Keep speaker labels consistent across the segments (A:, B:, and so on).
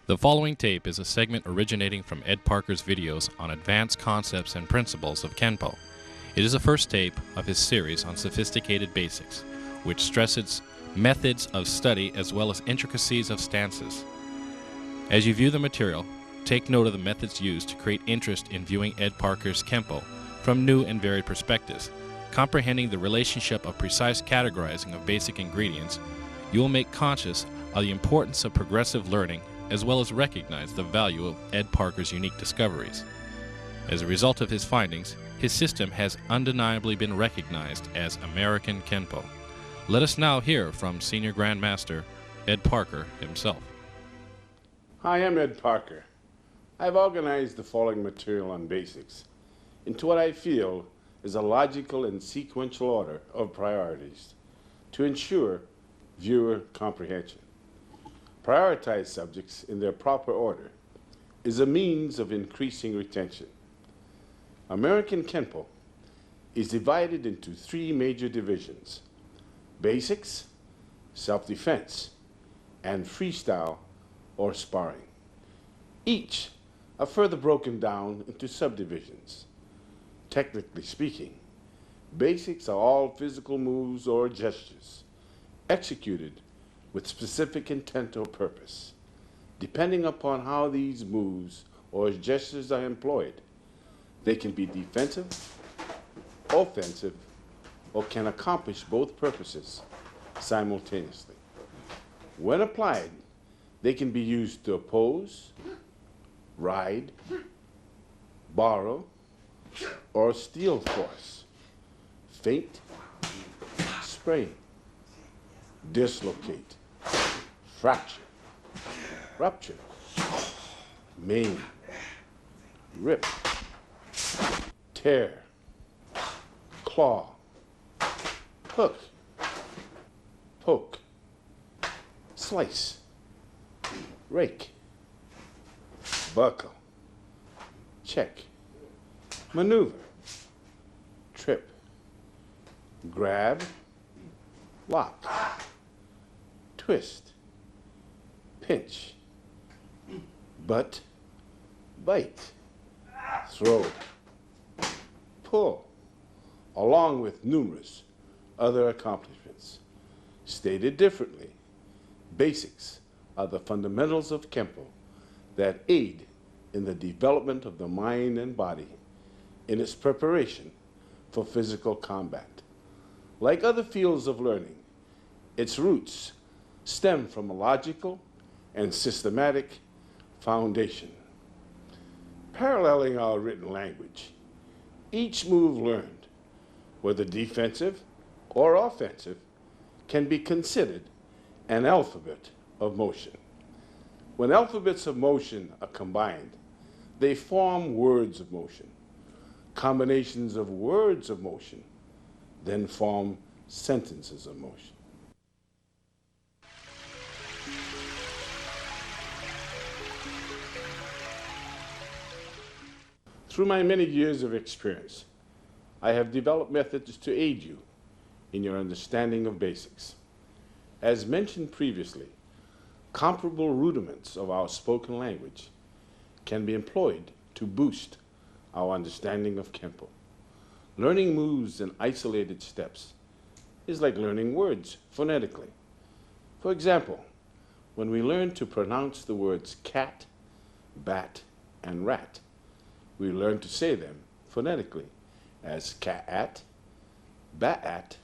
A: The following tape is a segment originating from Ed Parker's videos on advanced concepts and principles of Kenpo. It is the first tape of his series on sophisticated basics, which stresses methods of study as well as intricacies of stances. As you view the material, take note of the methods used to create interest in viewing Ed Parker's Kenpo from new and varied perspectives. Comprehending the relationship of precise categorizing of basic ingredients, you will make conscious of the importance of progressive learning as well as recognize the value of Ed Parker's unique discoveries. As a result of his findings, his system has undeniably been recognized as American Kenpo. Let us now hear from Senior Grandmaster Ed Parker himself.
B: Hi, I'm Ed Parker. I've organized the following material on basics into what I feel is a logical and sequential order of priorities to ensure viewer comprehension. Prioritize subjects in their proper order is a means of increasing retention. American Kenpo is divided into three major divisions: basics, self-defense, and freestyle or sparring. Each are further broken down into subdivisions. Technically speaking, basics are all physical moves or gestures executed with specific intent or purpose. Depending upon how these moves or gestures are employed, they can be defensive, offensive, or can accomplish both purposes simultaneously. When applied, they can be used to oppose, ride, borrow, or steal force, feint, sprain, dislocate, fracture, rupture, maim, rip, tear, claw, hook, poke, slice, rake, buckle, check, maneuver, trip, grab, lock, twist, pinch, butt, bite, throw, pull, along with numerous other accomplishments. Stated differently, basics are the fundamentals of Kenpo that aid in the development of the mind and body in its preparation for physical combat. Like other fields of learning, its roots stem from a logical and systematic foundation. Paralleling our written language, each move learned, whether defensive or offensive, can be considered an alphabet of motion. When alphabets of motion are combined, they form words of motion. Combinations of words of motion then form sentences of motion. Through my many years of experience, I have developed methods to aid you in your understanding of basics. As mentioned previously, comparable rudiments of our spoken language can be employed to boost our understanding of Kenpo. Learning moves in isolated steps is like learning words phonetically. For example, when we learn to pronounce the words cat, bat, and rat, we learn to say them phonetically as cat-at, bat-at,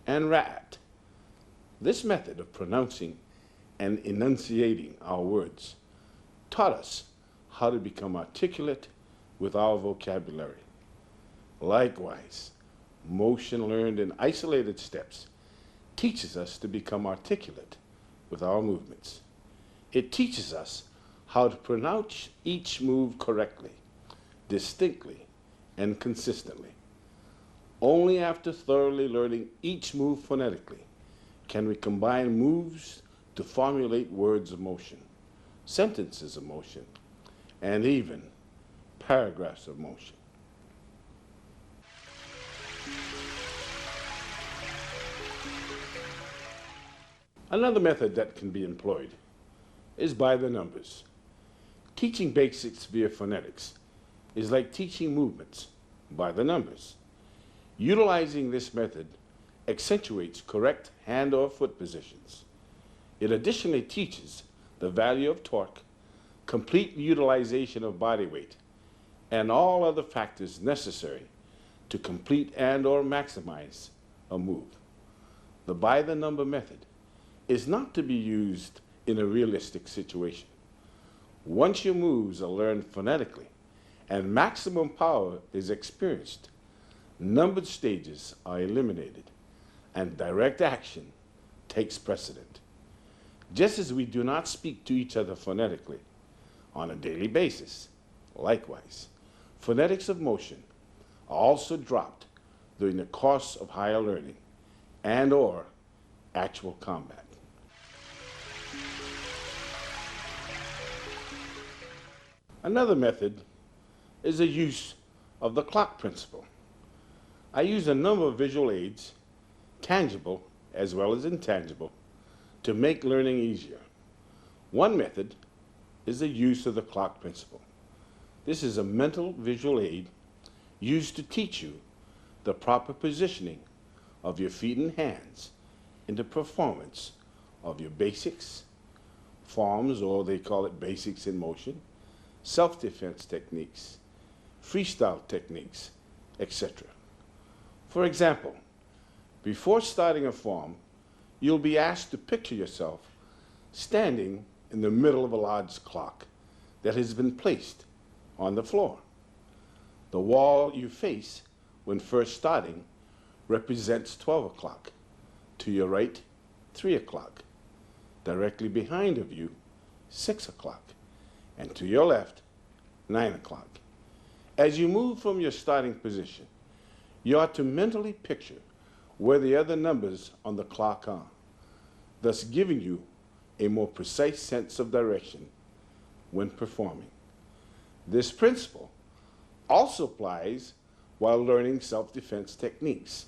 B: and rat. This method of pronouncing and enunciating our words taught us how to become articulate with our vocabulary. Likewise, motion learned in isolated steps teaches us to become articulate with our movements. It teaches us how to pronounce each move correctly, distinctly, and consistently. Only after thoroughly learning each move phonetically can we combine moves to formulate words of motion, sentences of motion, and even paragraphs of motion. Another method that can be employed is by the numbers. Teaching basics via phonetics is like teaching movements by the numbers. Utilizing this method accentuates correct hand or foot positions. It additionally teaches the value of torque, complete utilization of body weight, and all other factors necessary to complete and or maximize a move. The by the number method is not to be used in a realistic situation. Once your moves are learned phonetically and maximum power is experienced, numbered stages are eliminated and direct action takes precedent. Just as we do not speak to each other phonetically on a daily basis, likewise, phonetics of motion are also dropped during the course of higher learning and or actual combat. Another method is the use of the clock principle. I use a number of visual aids, tangible as well as intangible, to make learning easier. One method is the use of the clock principle. This is a mental visual aid used to teach you the proper positioning of your feet and hands in the performance of your basics, forms, or they call it basics in motion, self-defense techniques, freestyle techniques, etc. For example, before starting a form, you'll be asked to picture yourself standing in the middle of a large clock that has been placed on the floor. The wall you face when first starting represents 12 o'clock. To your right, 3 o'clock. Directly behind of you, 6 o'clock. And to your left, 9 o'clock. As you move from your starting position, you are to mentally picture where the other numbers on the clock are, thus giving you a more precise sense of direction when performing. This principle also applies while learning self-defense techniques.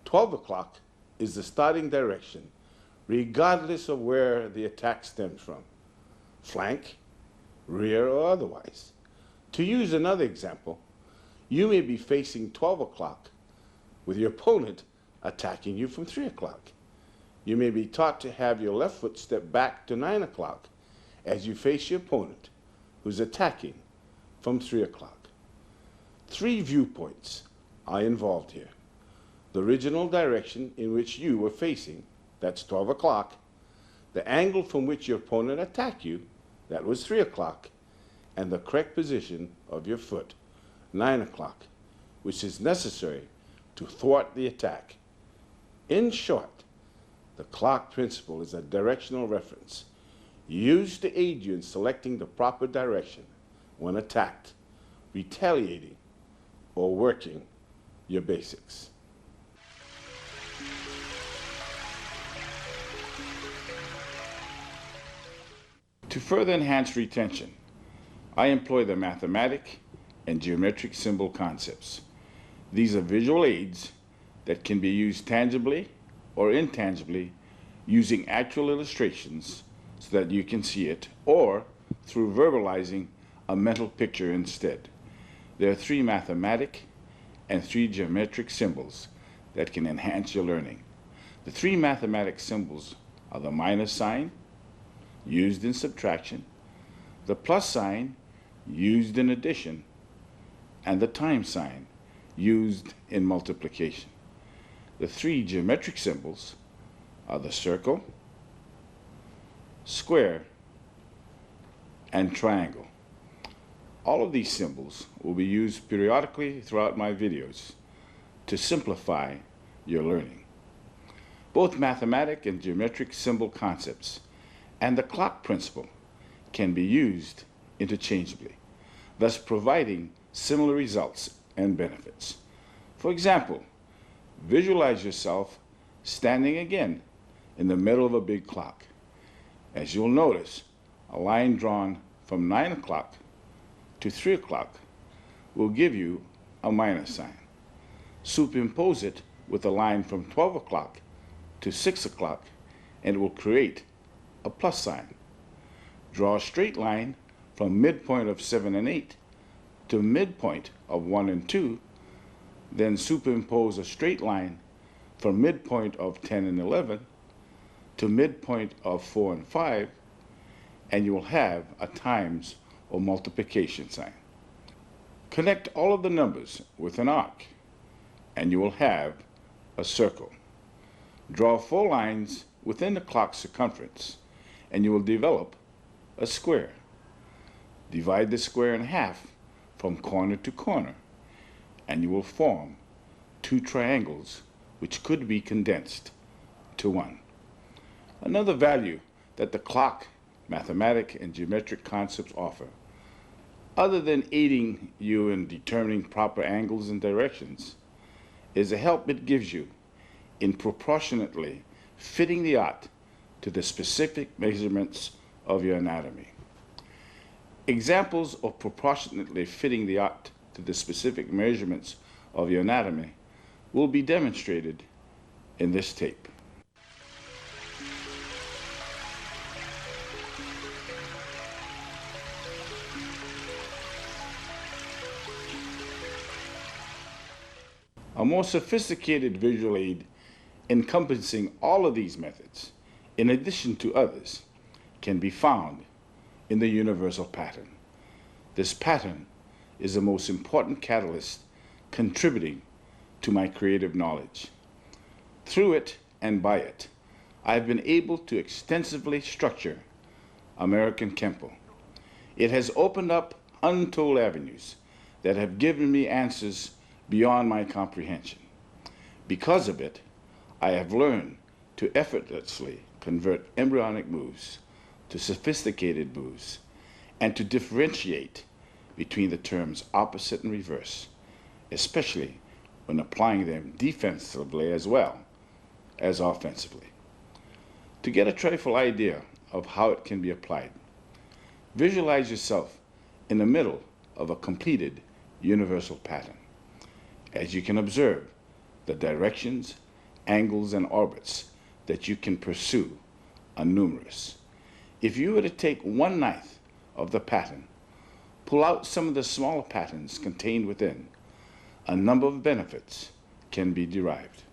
B: 12 o'clock is the starting direction regardless of where the attack stems from, flank, rear, or otherwise. To use another example, you may be facing 12 o'clock with your opponent attacking you from 3 o'clock. You may be taught to have your left foot step back to 9 o'clock as you face your opponent who's attacking from 3 o'clock. 3 viewpoints are involved here. The original direction in which you were facing, that's 12 o'clock, the angle from which your opponent attacked you, that was 3 o'clock, and the correct position of your foot, 9 o'clock, which is necessary to thwart the attack. In short, the clock principle is a directional reference used to aid you in selecting the proper direction when attacked, retaliating, or working your basics. To further enhance retention, I employ the mathematic and geometric symbol concepts. These are visual aids that can be used tangibly or intangibly using actual illustrations so that you can see it, or through verbalizing a mental picture instead. There are 3 mathematic and 3 geometric symbols that can enhance your learning. The 3 mathematic symbols are the minus sign, used in subtraction, the plus sign, used in addition, and the times sign, used in multiplication. The three geometric symbols are the circle, square, and triangle. All of these symbols will be used periodically throughout my videos to simplify your learning. Both mathematic and geometric symbol concepts and the clock principle can be used interchangeably, thus providing similar results and benefits. For example, visualize yourself standing again in the middle of a big clock. As you'll notice, a line drawn from 9 o'clock to 3 o'clock will give you a minus sign. Superimpose it with a line from 12 o'clock to 6 o'clock and it will create a plus sign. Draw a straight line from midpoint of 7 and 8 to midpoint of 1 and 2, then superimpose a straight line from midpoint of 10 and 11 to midpoint of 4 and 5, and you will have a times or multiplication sign. Connect all of the numbers with an arc, and you will have a circle. Draw 4 lines within the clock circumference, and you will develop a square. Divide the square in half from corner to corner, and you will form 2 triangles which could be condensed to 1. Another value that the clock, mathematic, and geometric concepts offer, other than aiding you in determining proper angles and directions, is the help it gives you in proportionately fitting the art to the specific measurements of your anatomy. Examples of proportionately fitting the art to the specific measurements of your anatomy will be demonstrated in this tape. A more sophisticated visual aid encompassing all of these methods, in addition to others, can be found in the universal pattern. This pattern is the most important catalyst contributing to my creative knowledge. Through it and by it, I have been able to extensively structure American Kenpo. It has opened up untold avenues that have given me answers beyond my comprehension. Because of it, I have learned to effortlessly convert embryonic moves to sophisticated moves and to differentiate between the terms opposite and reverse, especially when applying them defensively as well as offensively. To get a trifle idea of how it can be applied, visualize yourself in the middle of a completed universal pattern. As you can observe, the directions, angles, and orbits that you can pursue are numerous. If you were to take 1/9 of the pattern, pull out some of the smaller patterns contained within, a number of benefits can be derived.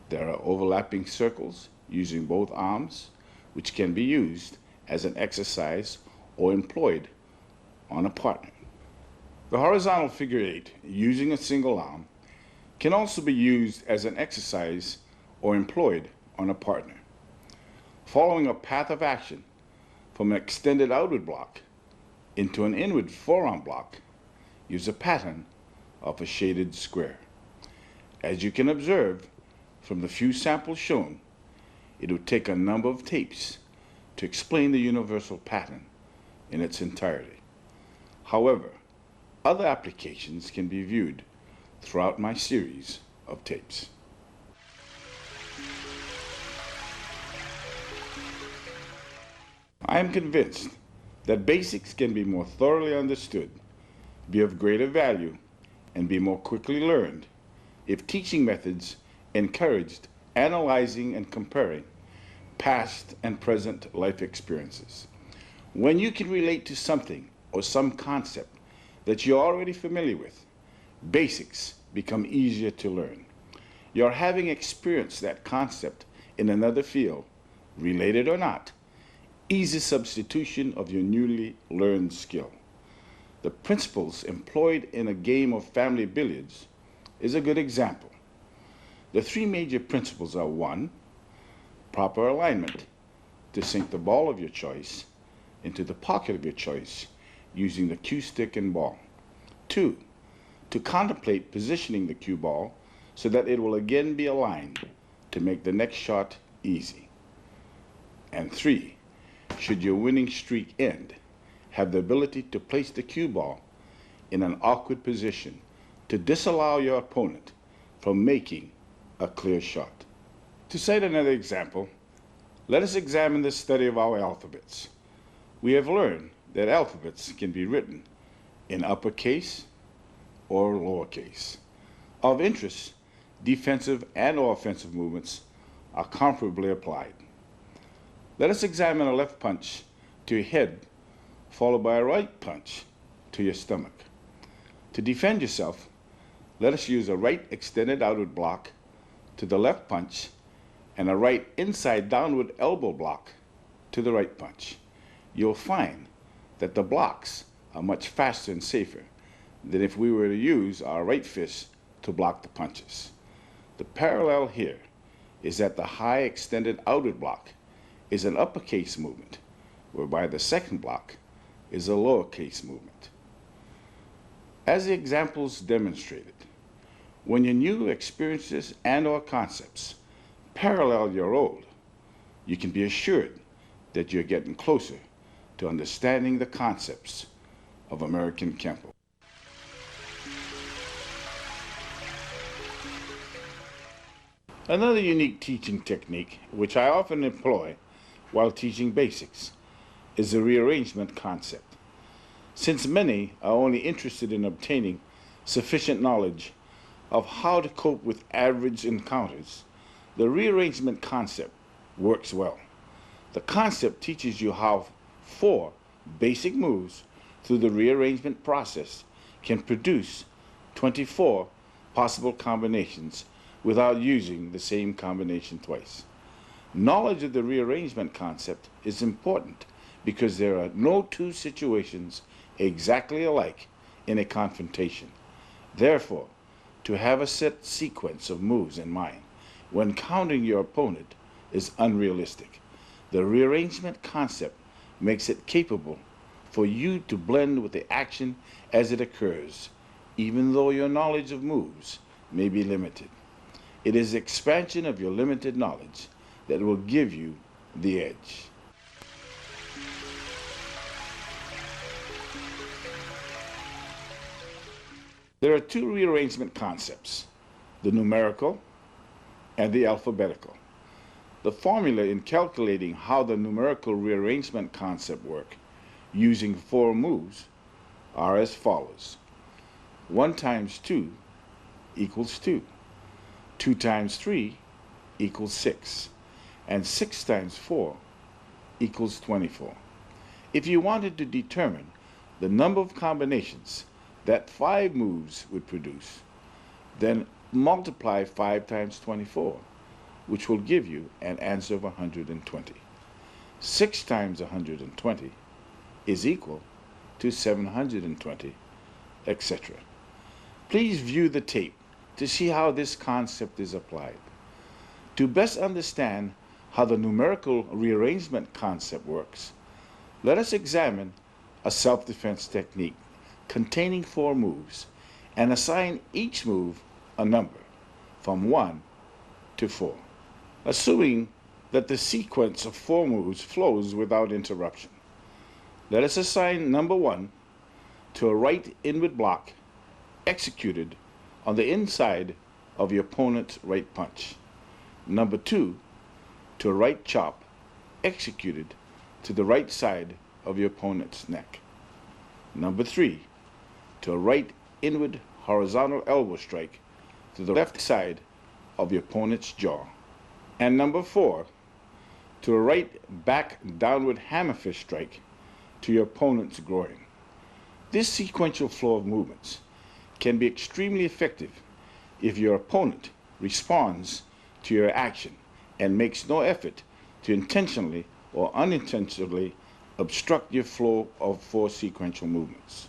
B: There are overlapping circles using both arms, which can be used as an exercise or employed on a partner. The horizontal figure 8 using a single arm can also be used as an exercise or employed on a partner. Following a path of action from an extended outward block into an inward forearm block, use a pattern of a shaded square. As you can observe from the few samples shown, it would take a number of tapes to explain the universal pattern in its entirety. However, other applications can be viewed throughout my series of tapes. I am convinced that basics can be more thoroughly understood, be of greater value, and be more quickly learned if teaching methods encouraged analyzing and comparing past and present life experiences. When you can relate to something or some concept that you're already familiar with, basics become easier to learn. Your having experienced that concept in another field related or not, easy substitution of your newly learned skill. The principles employed in a game of family billiards is a good example. The three major principles are: 1, proper alignment, to sink the ball of your choice into the pocket of your choice using the cue stick and ball. 2, to contemplate positioning the cue ball so that it will again be aligned to make the next shot easy. And 3, should your winning streak end, have the ability to place the cue ball in an awkward position to disallow your opponent from making a clear shot. To cite another example, let us examine the study of our alphabets. We have learned that alphabets can be written in uppercase or lowercase. Of interest, defensive and offensive movements are comparably applied. Let us examine a left punch to your head followed by a right punch to your stomach. To defend yourself, let us use a right extended outward block to the left punch and a right inside downward elbow block to the right punch. You'll find that the blocks are much faster and safer than if we were to use our right fist to block the punches. The parallel here is that the high extended outward block is an uppercase movement, whereby the second block is a lowercase movement. As the examples demonstrated, when your new experiences and/or concepts parallel your old, you can be assured that you're getting closer to understanding the concepts of American Kenpo. Another unique teaching technique, which I often employ while teaching basics, is the rearrangement concept. Since many are only interested in obtaining sufficient knowledge of how to cope with average encounters, the rearrangement concept works well. The concept teaches you how 4 basic moves through the rearrangement process can produce 24 possible combinations without using the same combination twice. Knowledge of the rearrangement concept is important because there are no two situations exactly alike in a confrontation. Therefore, to have a set sequence of moves in mind when countering your opponent is unrealistic. The rearrangement concept makes it capable for you to blend with the action as it occurs, even though your knowledge of moves may be limited. It is the expansion of your limited knowledge that will give you the edge. There are 2 rearrangement concepts, the numerical and the alphabetical. The formula in calculating how the numerical rearrangement concept works using 4 moves are as follows. 1 times 2 equals 2. 2 times 3 equals 6. And 6 times 4 equals 24. If you wanted to determine the number of combinations that 5 moves would produce, then multiply 5 times 24, which will give you an answer of 120. 6 times 120 is equal to 720, etc. Please view the tape to see how this concept is applied. To best understand how the numerical rearrangement concept works, let us examine a self-defense technique containing 4 moves and assign each move a number from 1 to 4. Assuming that the sequence of 4 moves flows without interruption, let us assign number 1 to a right inward block executed on the inside of your opponent's right punch. Number 2 to a right chop executed to the right side of your opponent's neck. Number 3 to a right inward horizontal elbow strike to the left side of your opponent's jaw. And number 4 to a right back downward hammer fist strike to your opponent's groin. This sequential flow of movements can be extremely effective if your opponent responds to your action and makes no effort to intentionally or unintentionally obstruct your flow of 4 sequential movements.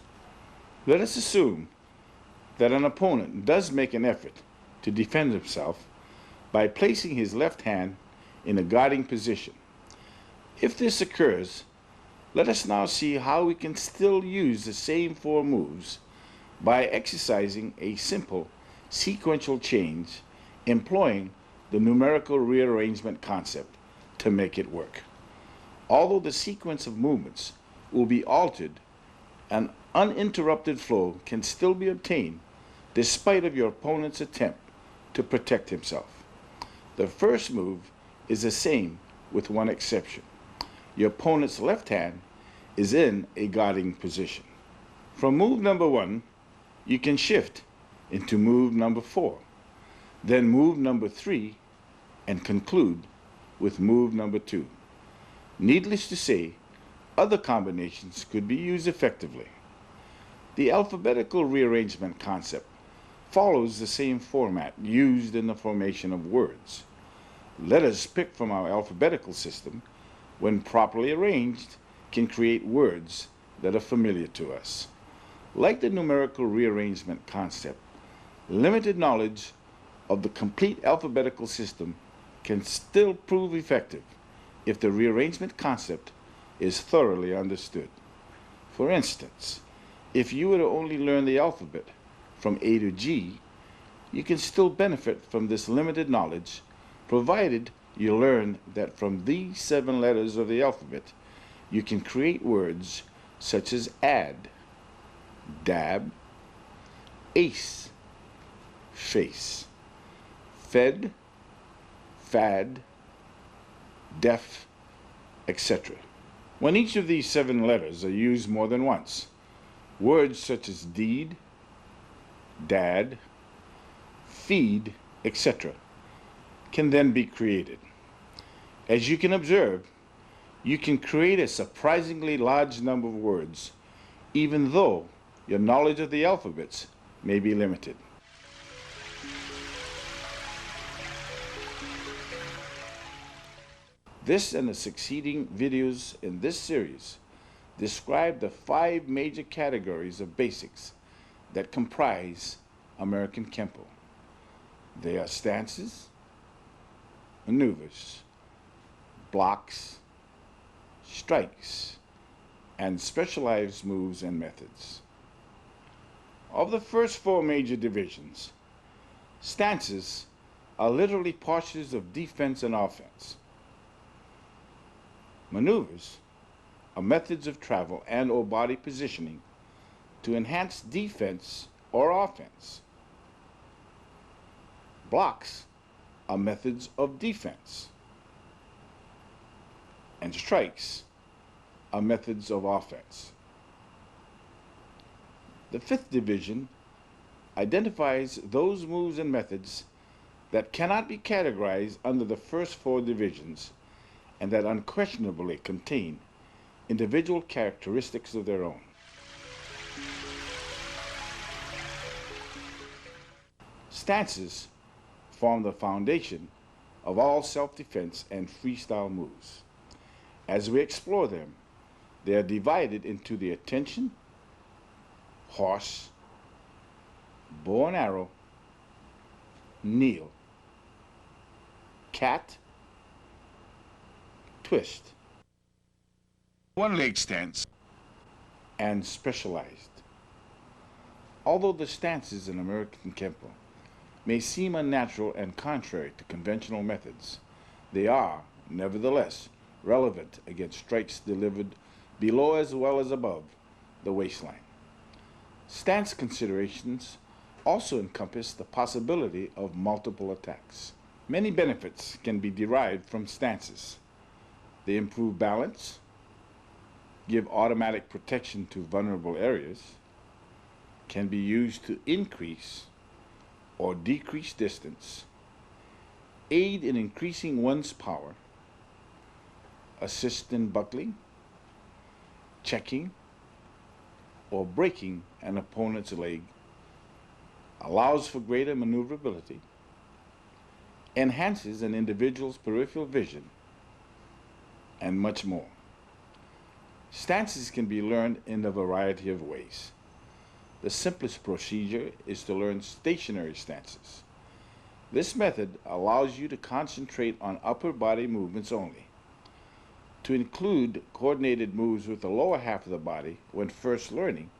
B: Let us assume that an opponent does make an effort to defend himself by placing his left hand in a guarding position. If this occurs, let us now see how we can still use the same 4 moves by exercising a simple sequential change employing the numerical rearrangement concept to make it work. Although the sequence of movements will be altered, an uninterrupted flow can still be obtained despite of your opponent's attempt to protect himself. The first move is the same with one exception. Your opponent's left hand is in a guarding position. From move number 1, you can shift into move number 4, then move number 3, and conclude with move number 2. Needless to say, other combinations could be used effectively. The alphabetical rearrangement concept follows the same format used in the formation of words. Letters picked from our alphabetical system, when properly arranged, can create words that are familiar to us. Like the numerical rearrangement concept, limited knowledge of the complete alphabetical system can still prove effective if the rearrangement concept is thoroughly understood. For instance, if you were to only learn the alphabet from A to G, you can still benefit from this limited knowledge, provided you learn that from these 7 letters of the alphabet, you can create words such as add, dab, ace, face, fed, fad, deaf, etc. When each of these 7 letters are used more than once, words such as deed, dad, feed, etc. can then be created. As you can observe, you can create a surprisingly large number of words, even though your knowledge of the alphabets may be limited. This and the succeeding videos in this series describe the 5 major categories of basics that comprise American Kenpo. They are stances, maneuvers, blocks, strikes, and specialized moves and methods. Of the first 4 major divisions, stances are literally postures of defense and offense. Maneuvers are methods of travel and or body positioning to enhance defense or offense. Blocks are methods of defense. And strikes are methods of offense. The 5th division identifies those moves and methods that cannot be categorized under the first 4 divisions and that unquestionably contain individual characteristics of their own. Stances form the foundation of all self-defense and freestyle moves. As we explore them, they are divided into the attention, horse, bow and arrow, kneel, cat, twist, one-leg stance, and specialized. Although the stances in American Kenpo may seem unnatural and contrary to conventional methods, they are, nevertheless, relevant against strikes delivered below as well as above the waistline. Stance considerations also encompass the possibility of multiple attacks. Many benefits can be derived from stances. They improve balance, give automatic protection to vulnerable areas, can be used to increase or decrease distance, aid in increasing one's power, assist in buckling, checking, or breaking an opponent's leg, allows for greater maneuverability, enhances an individual's peripheral vision, and much more. Stances can be learned in a variety of ways. The simplest procedure is to learn stationary stances. This method allows you to concentrate on upper body movements only. To include coordinated moves with the lower half of the body when first learning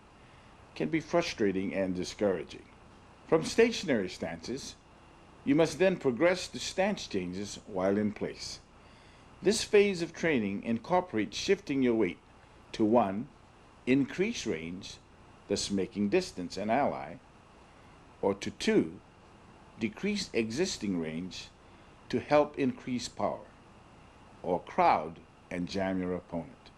B: can be frustrating and discouraging. From stationary stances, you must then progress to stance changes while in place. This phase of training incorporates shifting your weight to 1. Increase range, thus making distance an ally, or to 2. Decrease existing range to help increase power, or crowd and jam your opponent.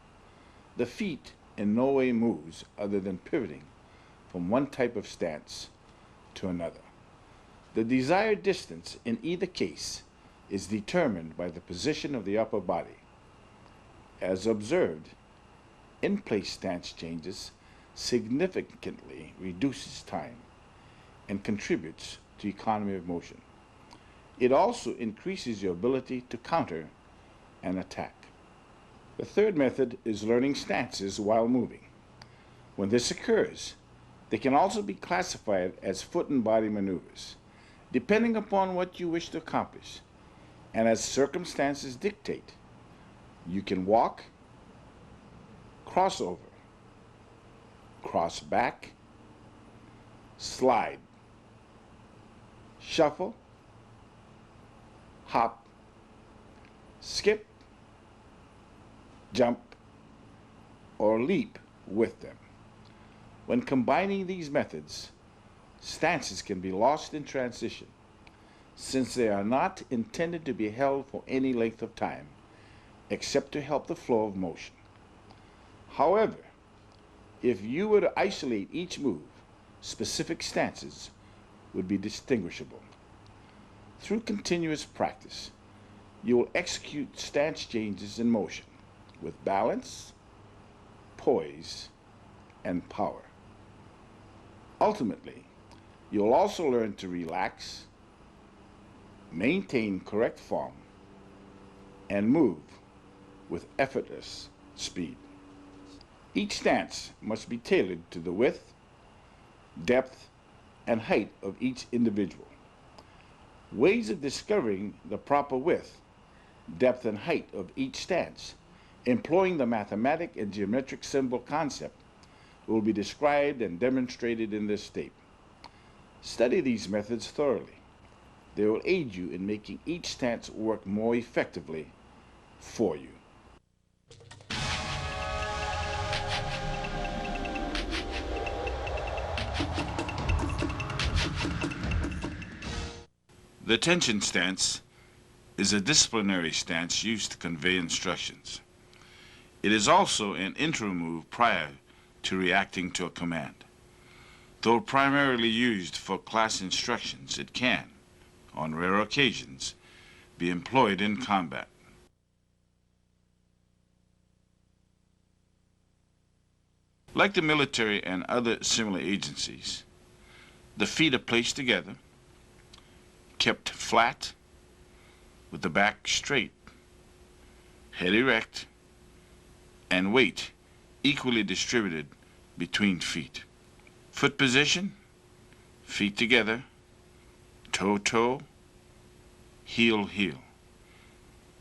B: The feet in no way moves other than pivoting from one type of stance to another. The desired distance in either case is determined by the position of the upper body. As observed, in-place stance changes significantly reduces time and contributes to economy of motion. It also increases your ability to counter and attack. The third method is learning stances while moving. When this occurs, they can also be classified as foot and body maneuvers, depending upon what you wish to accomplish, and as circumstances dictate. You can walk, cross over, cross back, slide, shuffle, hop, skip, jump, or leap with them. When combining these methods, stances can be lost in transition, since they are not intended to be held for any length of time, except to help the flow of motion. However, if you were to isolate each move, specific stances would be distinguishable. Through continuous practice, you will execute stance changes in motion with balance, poise, and power. Ultimately, you'll also learn to relax, maintain correct form, and move with effortless speed. Each stance must be tailored to the width, depth, and height of each individual. Ways of discovering the proper width, depth, and height of each stance, employing the mathematic and geometric symbol concept, will be described and demonstrated in this tape. Study these methods thoroughly. They will aid you in making each stance work more effectively for you. The tension stance is a disciplinary stance used to convey instructions. It is also an intro move prior to reacting to a command. Though primarily used for class instructions, it can, on rare occasions, be employed in combat. Like the military and other similar agencies, the feet are placed together, kept flat, with the back straight, head erect, and weight equally distributed between feet. Foot position, feet together, toe-toe, heel-heel.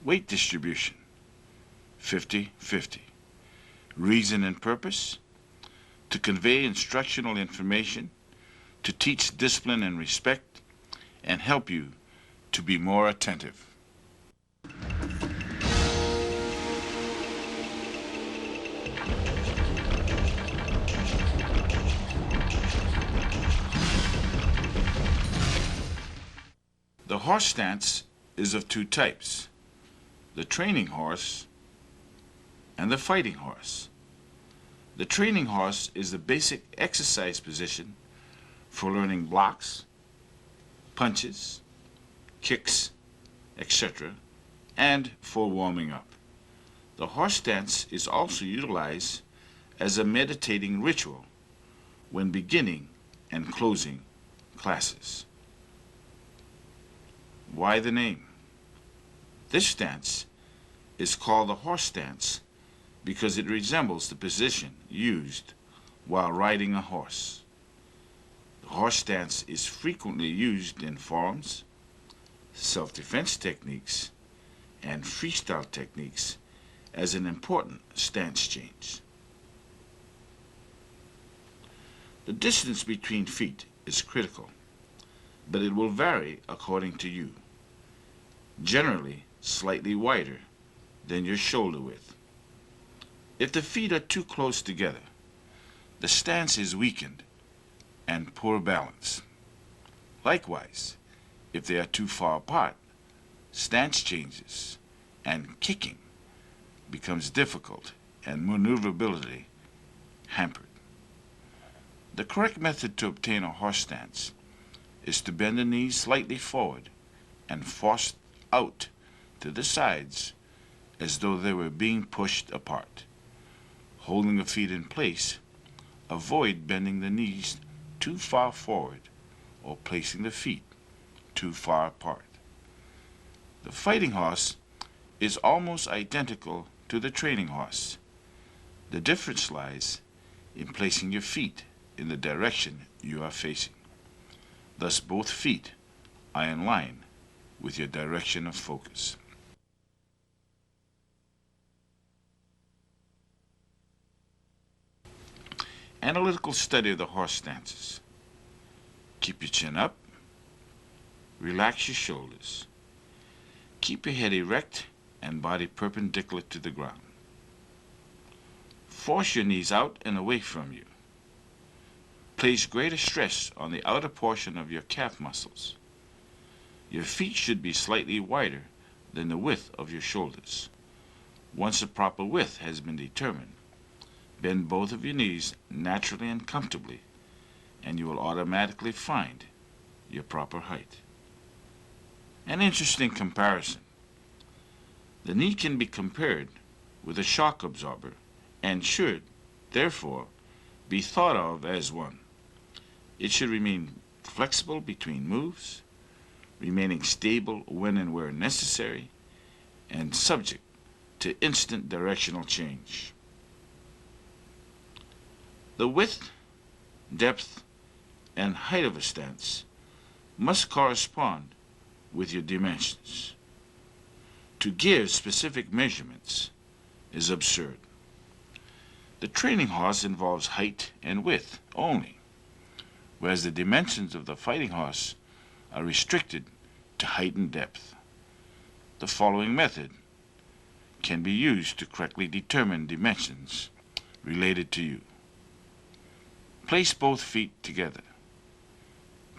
B: Weight distribution, 50-50. Reason and purpose, to convey instructional information, to teach discipline and respect, and help you to be more attentive. The horse stance is of two types, the training horse and the fighting horse. The training horse is the basic exercise position for learning blocks, punches, kicks, etc., and for warming up. The horse stance is also utilized as a meditating ritual when beginning and closing classes. Why the name? This stance
C: is called the horse stance because it resembles the position used while riding a horse. The horse stance is frequently used in forms, self-defense techniques, and freestyle techniques as an important stance change. The distance between feet is critical, but it will vary according to you. Generally, slightly wider than your shoulder width. If the feet are too close together, the stance is weakened and poor balance. Likewise, if they are too far apart, stance changes and kicking becomes difficult and maneuverability hampered. The correct method to obtain a horse stance is to bend the knees slightly forward and force out to the sides as though they were being pushed apart. Holding the feet in place, avoid bending the knees too far forward or placing the feet too far apart. The fighting horse is almost identical to the training horse. The difference lies in placing your feet in the direction you are facing. Thus both feet are in line with your direction of focus. Analytical study of the horse stances. Keep your chin up. Relax your shoulders. Keep your head erect and body perpendicular to the ground. Force your knees out and away from you. Place greater stress on the outer portion of your calf muscles. Your feet should be slightly wider than the width of your shoulders. Once the proper width has been determined, bend both of your knees naturally and comfortably, and you will automatically find your proper height. An interesting comparison. The knee can be compared with a shock absorber and should, therefore, be thought of as one. It should remain flexible between moves, remaining stable when and where necessary, and subject to instant directional change. The width, depth, and height of a stance must correspond with your dimensions. To give specific measurements is absurd. The training horse involves height and width only, whereas the dimensions of the fighting horse are restricted to height and depth. The following method can be used to correctly determine dimensions related to you. Place both feet together.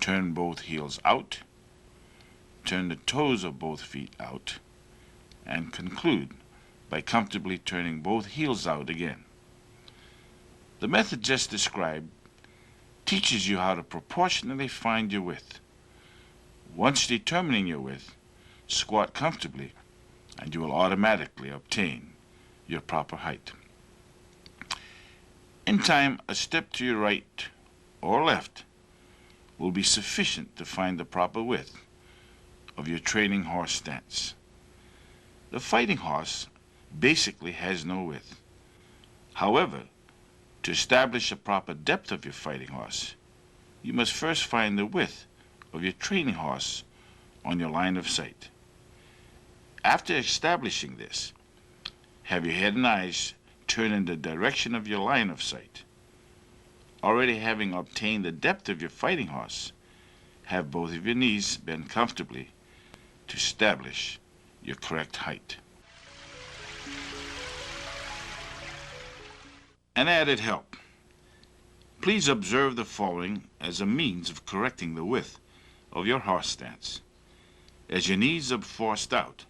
C: Turn both heels out. Turn the toes of both feet out. And conclude by comfortably turning both heels out again. The method just described teaches you how to proportionally find your width. Once determining your width, squat comfortably and you will automatically obtain your proper height. In time, a step to your right or left will be sufficient to find the proper width of your training horse stance. The fighting horse basically has no width. However, to establish a proper depth of your fighting horse, you must first find the width of your training horse on your line of sight. After establishing this, have your head and eyes turn in the direction of your line of sight. Already having obtained the depth of your fighting horse, have both of your knees bend comfortably to establish your correct height. An added help. Please observe the following as a means of correcting the width of your horse stance. As your knees are forced out,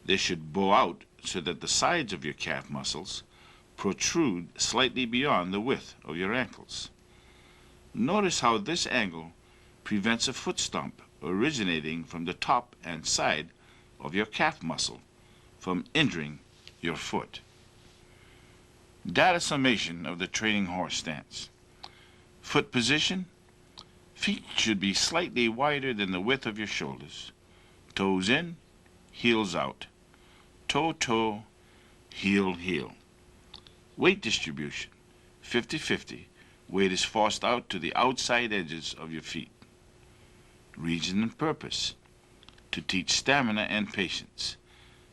C: they should bow out so that the sides of your calf muscles protrude slightly beyond the width of your ankles. Notice how this angle prevents a foot stomp originating from the top and side of your calf muscle from injuring your foot. Data summation of the training horse stance. Foot position. Feet should be slightly wider than the width of your shoulders. Toes in, heels out. toe, toe, heel, heel. Weight distribution, 50-50. Weight is forced out to the outside edges of your feet. Reason and purpose, to teach stamina and patience.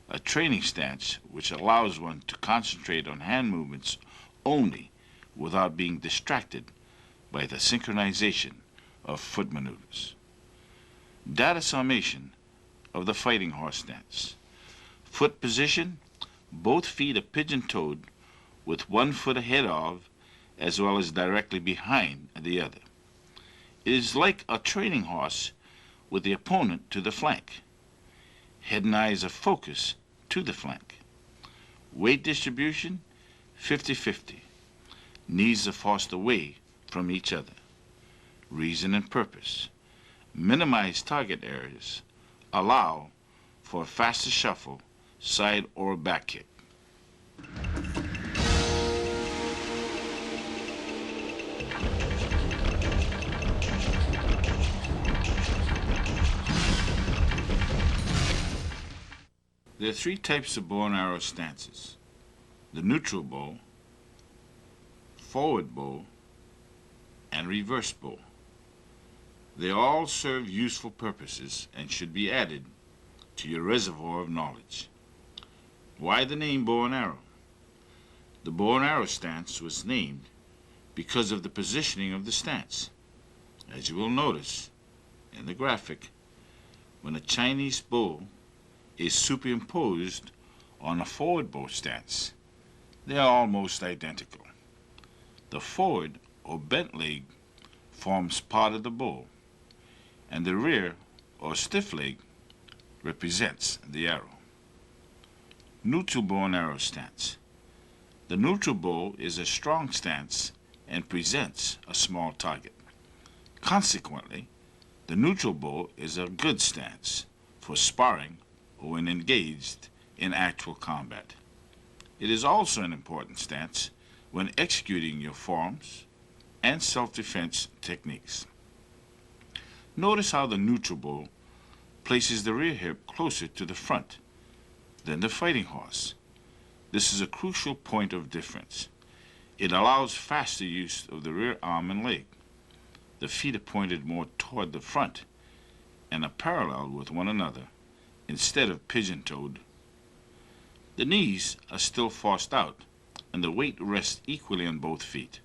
C: A training stance which allows one to concentrate on hand movements only without being distracted by the synchronization of foot maneuvers. Data summation of the fighting horse stance. Foot position, both feet are pigeon-toed with one foot ahead of as well as directly behind the other. It is like a training horse with the opponent to the flank. Head and eyes are focused to the flank. Weight distribution, 50-50. Knees are forced away from each other. Reason and purpose. Minimize target areas. Allow for a faster shuffle, side or back kick. There are three types of bow and arrow stances: the neutral bow, forward bow, and reverse bow. They all serve useful purposes and should be added to your reservoir of knowledge. Why the name bow and arrow? The bow and arrow stance was named because of the positioning of the stance. As you will notice in the graphic, when a Chinese bow is superimposed on a forward bow stance, they are almost identical. The forward or bent leg forms part of the bow, and the rear or stiff leg represents the arrow. Neutral bow and arrow stance. The neutral bow is a strong stance and presents a small target. Consequently, the neutral bow is a good stance for sparring or when engaged in actual combat. It is also an important stance when executing your forms and self-defense techniques. Notice how the neutral bow places the rear hip closer to the front than the fighting horse. This is a crucial point of difference. It allows faster use of the rear arm and leg. The feet are pointed more toward the front and are parallel with one another instead of pigeon-toed. The knees are still forced out and the weight rests equally on both feet.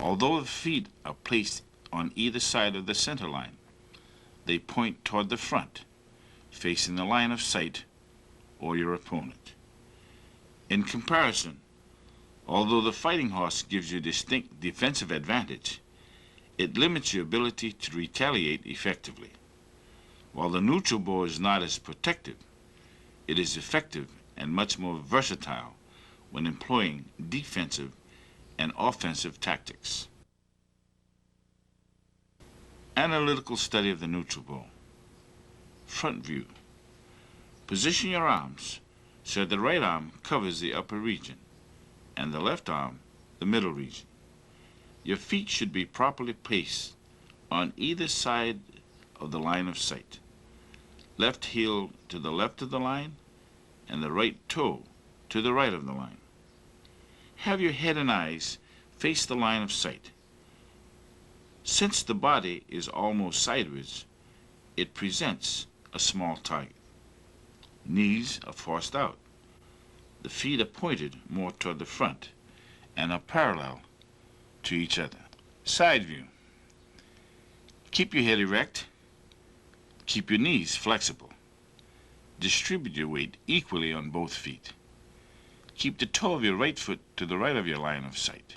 C: Although the feet are placed on either side of the center line, they point toward the front, facing the line of sight or your opponent. In comparison, although the fighting horse gives you a distinct defensive advantage, it limits your ability to retaliate effectively. While the neutral bow is not as protective, it is effective and much more versatile when employing defensive and offensive tactics. Analytical study of the neutral bow. Front view. Position your arms so that the right arm covers the upper region and the left arm the middle region. Your feet should be properly placed on either side of the line of sight. Left heel to the left of the line and the right toe to the right of the line. Have your head and eyes face the line of sight. Since the body is almost sideways, it presents a small target. Knees are forced out. The feet are pointed more toward the front and are parallel to each other. Side view. Keep your head erect. Keep your knees flexible. Distribute your weight equally on both feet. Keep the toe of your right foot to the right of your line of sight.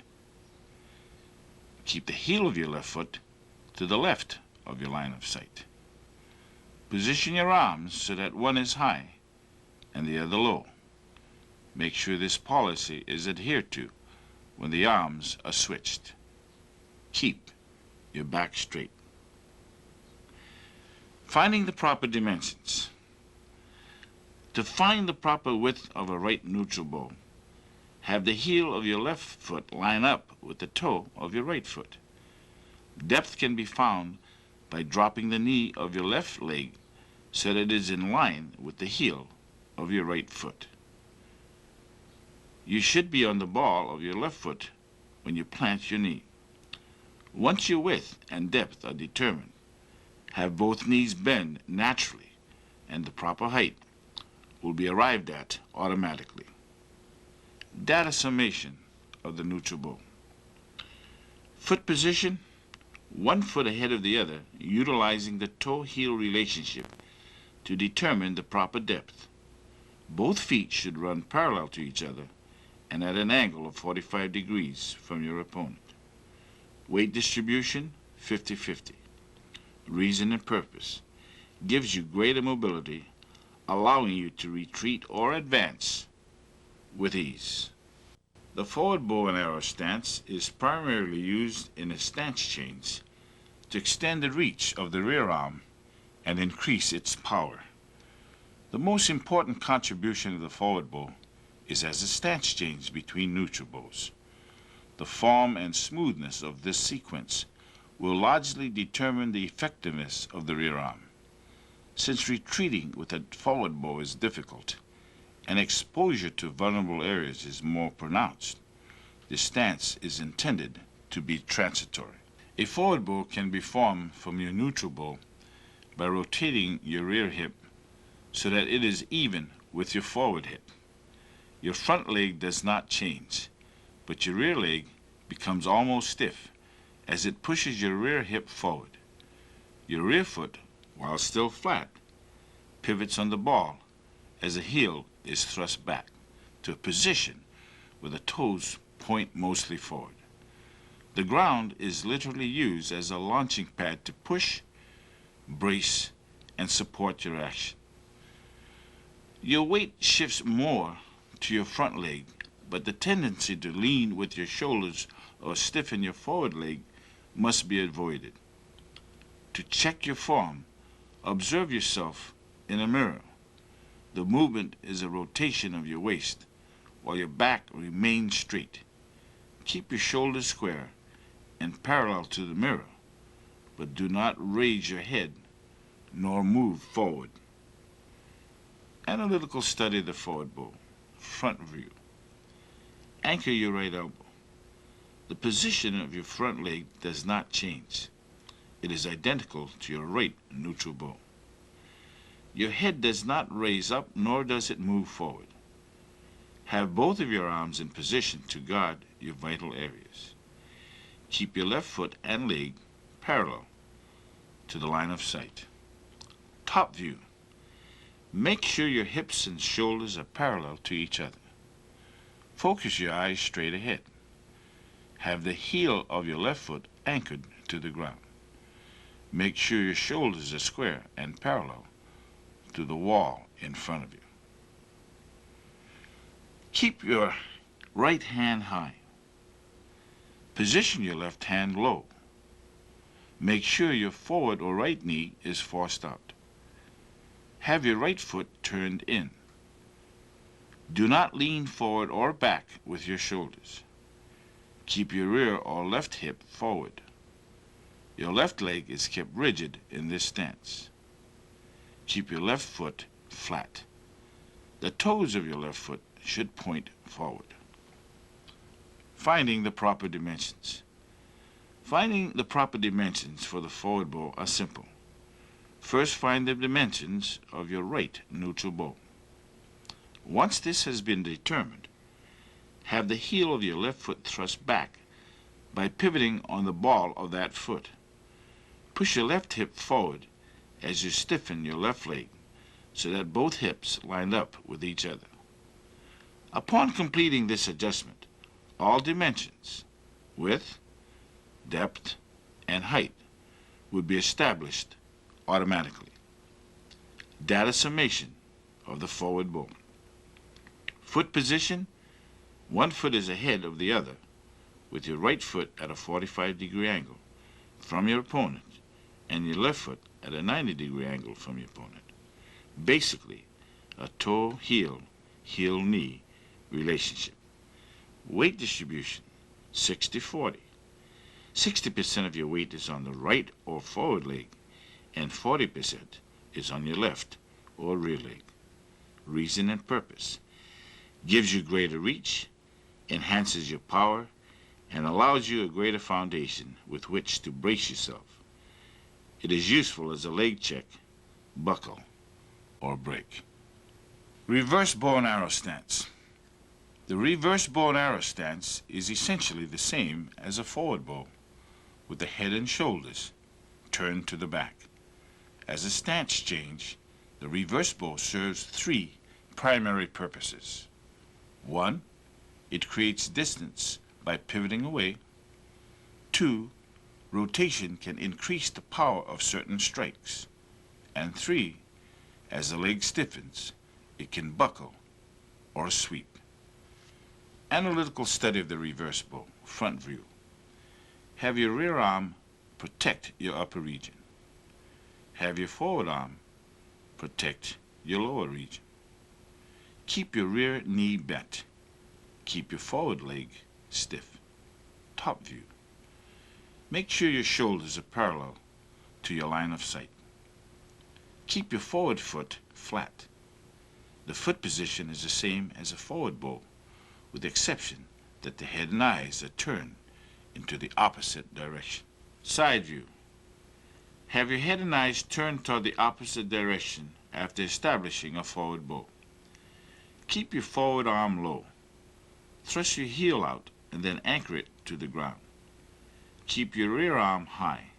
C: Keep the heel of your left foot to the left of your line of sight. Position your arms so that one is high and the other low. Make sure this policy is adhered to when the arms are switched. Keep your back straight. Finding the proper dimensions. To find the proper width of a right neutral bow, have the heel of your left foot line up with the toe of your right foot. Depth can be found by dropping the knee of your left leg so that it is in line with the heel of your right foot. You should be on the ball of your left foot when you plant your knee. Once your width and depth are determined, have both knees bend naturally, and the proper height will be arrived at automatically. Data summation of the neutral bow. Foot position, one foot ahead of the other, utilizing the toe-heel relationship to determine the proper depth. Both feet should run parallel to each other and at an angle of 45 degrees from your opponent. Weight distribution, 50-50. Reason and purpose. Gives you greater mobility, allowing you to retreat or advance with ease. The forward bow and arrow stance is primarily used in a stance change to extend the reach of the rear arm and increase its power. The most important contribution of the forward bow is as a stance change between neutral bows. The form and smoothness of this sequence will largely determine the effectiveness of the rear arm. Since retreating with a forward bow is difficult and exposure to vulnerable areas is more pronounced, the stance is intended to be transitory. A forward bow can be formed from your neutral bow by rotating your rear hip so that it is even with your forward hip. Your front leg does not change, but your rear leg becomes almost stiff as it pushes your rear hip forward. Your rear foot, while still flat, pivots on the ball as the heel is thrust back to a position where the toes point mostly forward. The ground is literally used as a launching pad to push, brace, and support your action. Your weight shifts more to your front leg, but the tendency to lean with your shoulders or stiffen your forward leg must be avoided. To check your form, observe yourself in a mirror. The movement is a rotation of your waist while your back remains straight. Keep your shoulders square and parallel to the mirror, but do not raise your head nor move forward. Analytical study of the forward bow. Front view. Anchor your right elbow. The position of your front leg does not change. It is identical to your right neutral bow. Your head does not raise up, nor does it move forward. Have both of your arms in position to guard your vital areas. Keep your left foot and leg parallel to the line of sight. Top view. Make sure your hips and shoulders are parallel to each other. Focus your eyes straight ahead. Have the heel of your left foot anchored to the ground. Make sure your shoulders are square and parallel to the wall in front of you. Keep your right hand high. Position your left hand low. Make sure your forward or right knee is forced out. Have your right foot turned in. Do not lean forward or back with your shoulders. Keep your rear or left hip forward. Your left leg is kept rigid in this stance. Keep your left foot flat. The toes of your left foot should point forward. Finding the proper dimensions. Finding the proper dimensions for the forward bow are simple. First, find the dimensions of your right neutral bow. Once this has been determined, have the heel of your left foot thrust back by pivoting on the ball of that foot. Push your left hip forward as you stiffen your left leg so that both hips line up with each other. Upon completing this adjustment, all dimensions, width, depth, and height would be established automatically. Data summation of the forward bow. Foot position, one foot is ahead of the other with your right foot at a 45-degree angle from your opponent and your left foot at a 90-degree angle from your opponent. Basically, a toe-heel, heel-knee relationship. Weight distribution, 60-40. 60% of your weight is on the right or forward leg, and 40% is on your left or rear leg. reason, and purpose, gives you greater reach, enhances your power, and allows you a greater foundation with which to brace yourself. It is useful as a leg check, buckle, or break. Reverse bow and arrow stance. The reverse bow and arrow stance is essentially the same as a forward bow, with the head and shoulders turned to the back. As a stance change, the reverse bow serves three primary purposes. One, it creates distance by pivoting away. Two, rotation can increase the power of certain strikes. And three, as the leg stiffens, it can buckle or sweep. Analytical study of the reverse bow, front view. Have your rear arm protect your upper region. Have your forward arm protect your lower region. Keep your rear knee bent. Keep your forward leg stiff. Top view. Make sure your shoulders are parallel to your line of sight. Keep your forward foot flat. The foot position is the same as a forward bow, with the exception that the head and eyes are turned into the opposite direction. Side view. Have your head and eyes turned toward the opposite direction after establishing a forward bow. Keep your forward arm low. Thrust your heel out and then anchor it to the ground. Keep your rear arm high.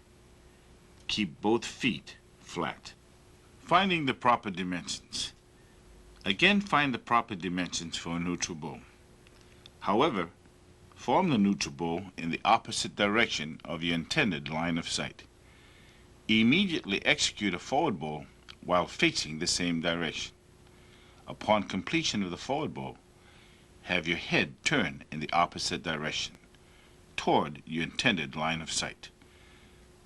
C: Keep both feet flat. Finding the proper dimensions. Again, find the proper dimensions for a neutral bow. However, form the neutral bow in the opposite direction of your intended line of sight. Immediately execute a forward bow while facing the same direction. Upon completion of the forward bow, have your head turn in the opposite direction, toward your intended line of sight.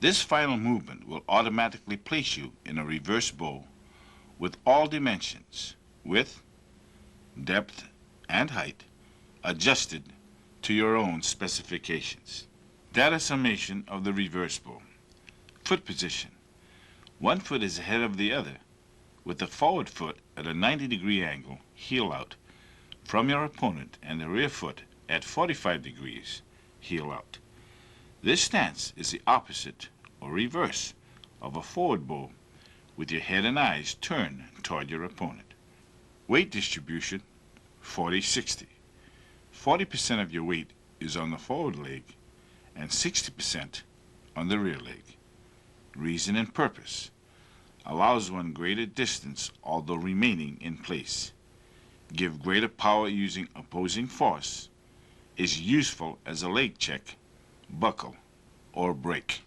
C: This final movement will automatically place you in a reverse bow with all dimensions, width, depth, and height, adjusted to your own specifications. Data summation of the reverse bow. Foot position. One foot is ahead of the other, with the forward foot at a 90-degree angle, heel out, from your opponent, and the rear foot at 45 degrees, heel out. This stance is the opposite, or reverse, of a forward bow, with your head and eyes turned toward your opponent. Weight distribution, 40-60. 40% of your weight is on the forward leg, and 60% on the rear leg. Reason and purpose. Allows one greater distance although remaining in place. Give greater power using opposing force. Is useful as a leg check, buckle, or break.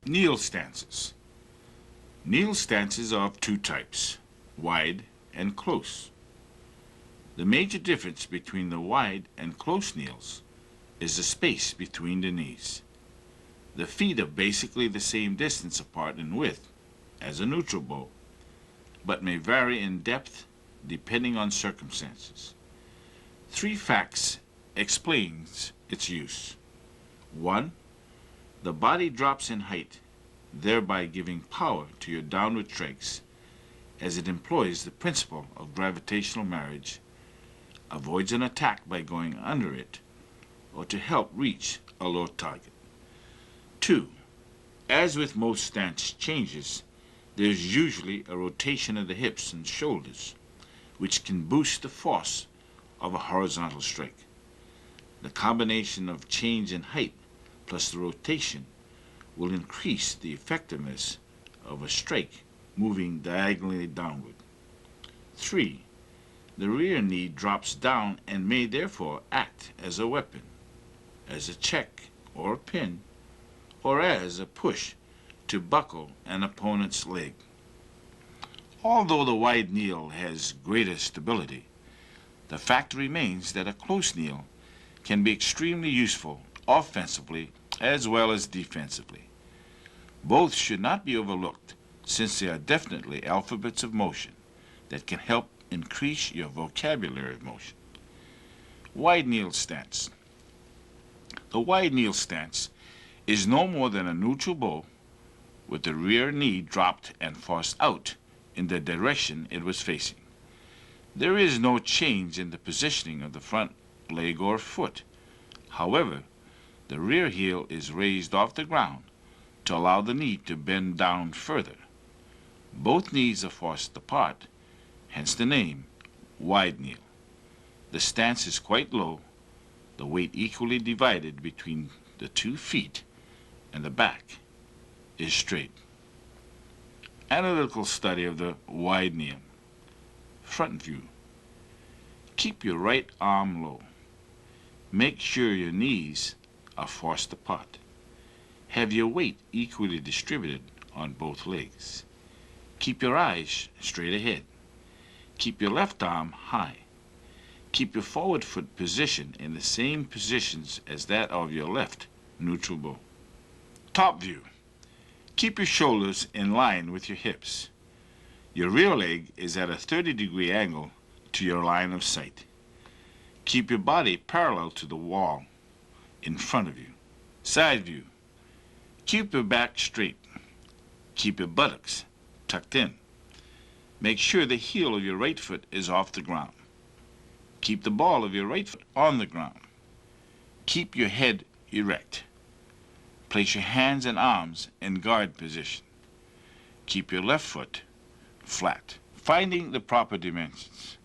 C: Kneel stances. Kneel stances are of two types, wide and close. The major difference between the wide and close kneels is the space between the knees. The feet are basically the same distance apart in width as a neutral bow, but may vary in depth depending on circumstances. Three facts explains its use. 1. The body drops in height, thereby giving power to your downward strikes, as it employs the principle of gravitational marriage, avoids an attack by going under it, or to help reach a low target. 2. As with most stance changes, there is usually a rotation of the hips and shoulders, which can boost the force of a horizontal strike. The combination of change in height plus the rotation will increase the effectiveness of a strike moving diagonally downward. 3. The rear knee drops down and may therefore act as a weapon, as a check or a pin, or as a push to buckle an opponent's leg. Although the wide kneel has greater stability, the fact remains that a close kneel can be extremely useful offensively as well as defensively. Both should not be overlooked, since they are definitely alphabets of motion that can help increase your vocabulary of motion. Wide kneel stance. The wide kneel stance is no more than a neutral bow with the rear knee dropped and forced out in the direction it was facing. There is no change in the positioning of the front leg or foot. However, the rear heel is raised off the ground to allow the knee to bend down further. Both knees are forced apart, hence the name wide kneel. The stance is quite low, the weight equally divided between the 2 feet, and the back is straight. Analytical study of the wide kneel. Front view. Keep your right arm low. Make sure your knees are forced apart. Have your weight equally distributed on both legs. Keep your eyes straight ahead. Keep your left arm high. Keep your forward foot positioned in the same positions as that of your left neutral bow. Top view. Keep your shoulders in line with your hips. Your rear leg is at a 30-degree angle to your line of sight. Keep your body parallel to the wall in front of you. Side view. Keep your back straight. Keep your buttocks tucked in. Make sure the heel of your right foot is off the ground. Keep the ball of your right foot on the ground. Keep your head erect. Place your hands and arms in guard position. Keep your left foot flat. Finding the proper dimensions.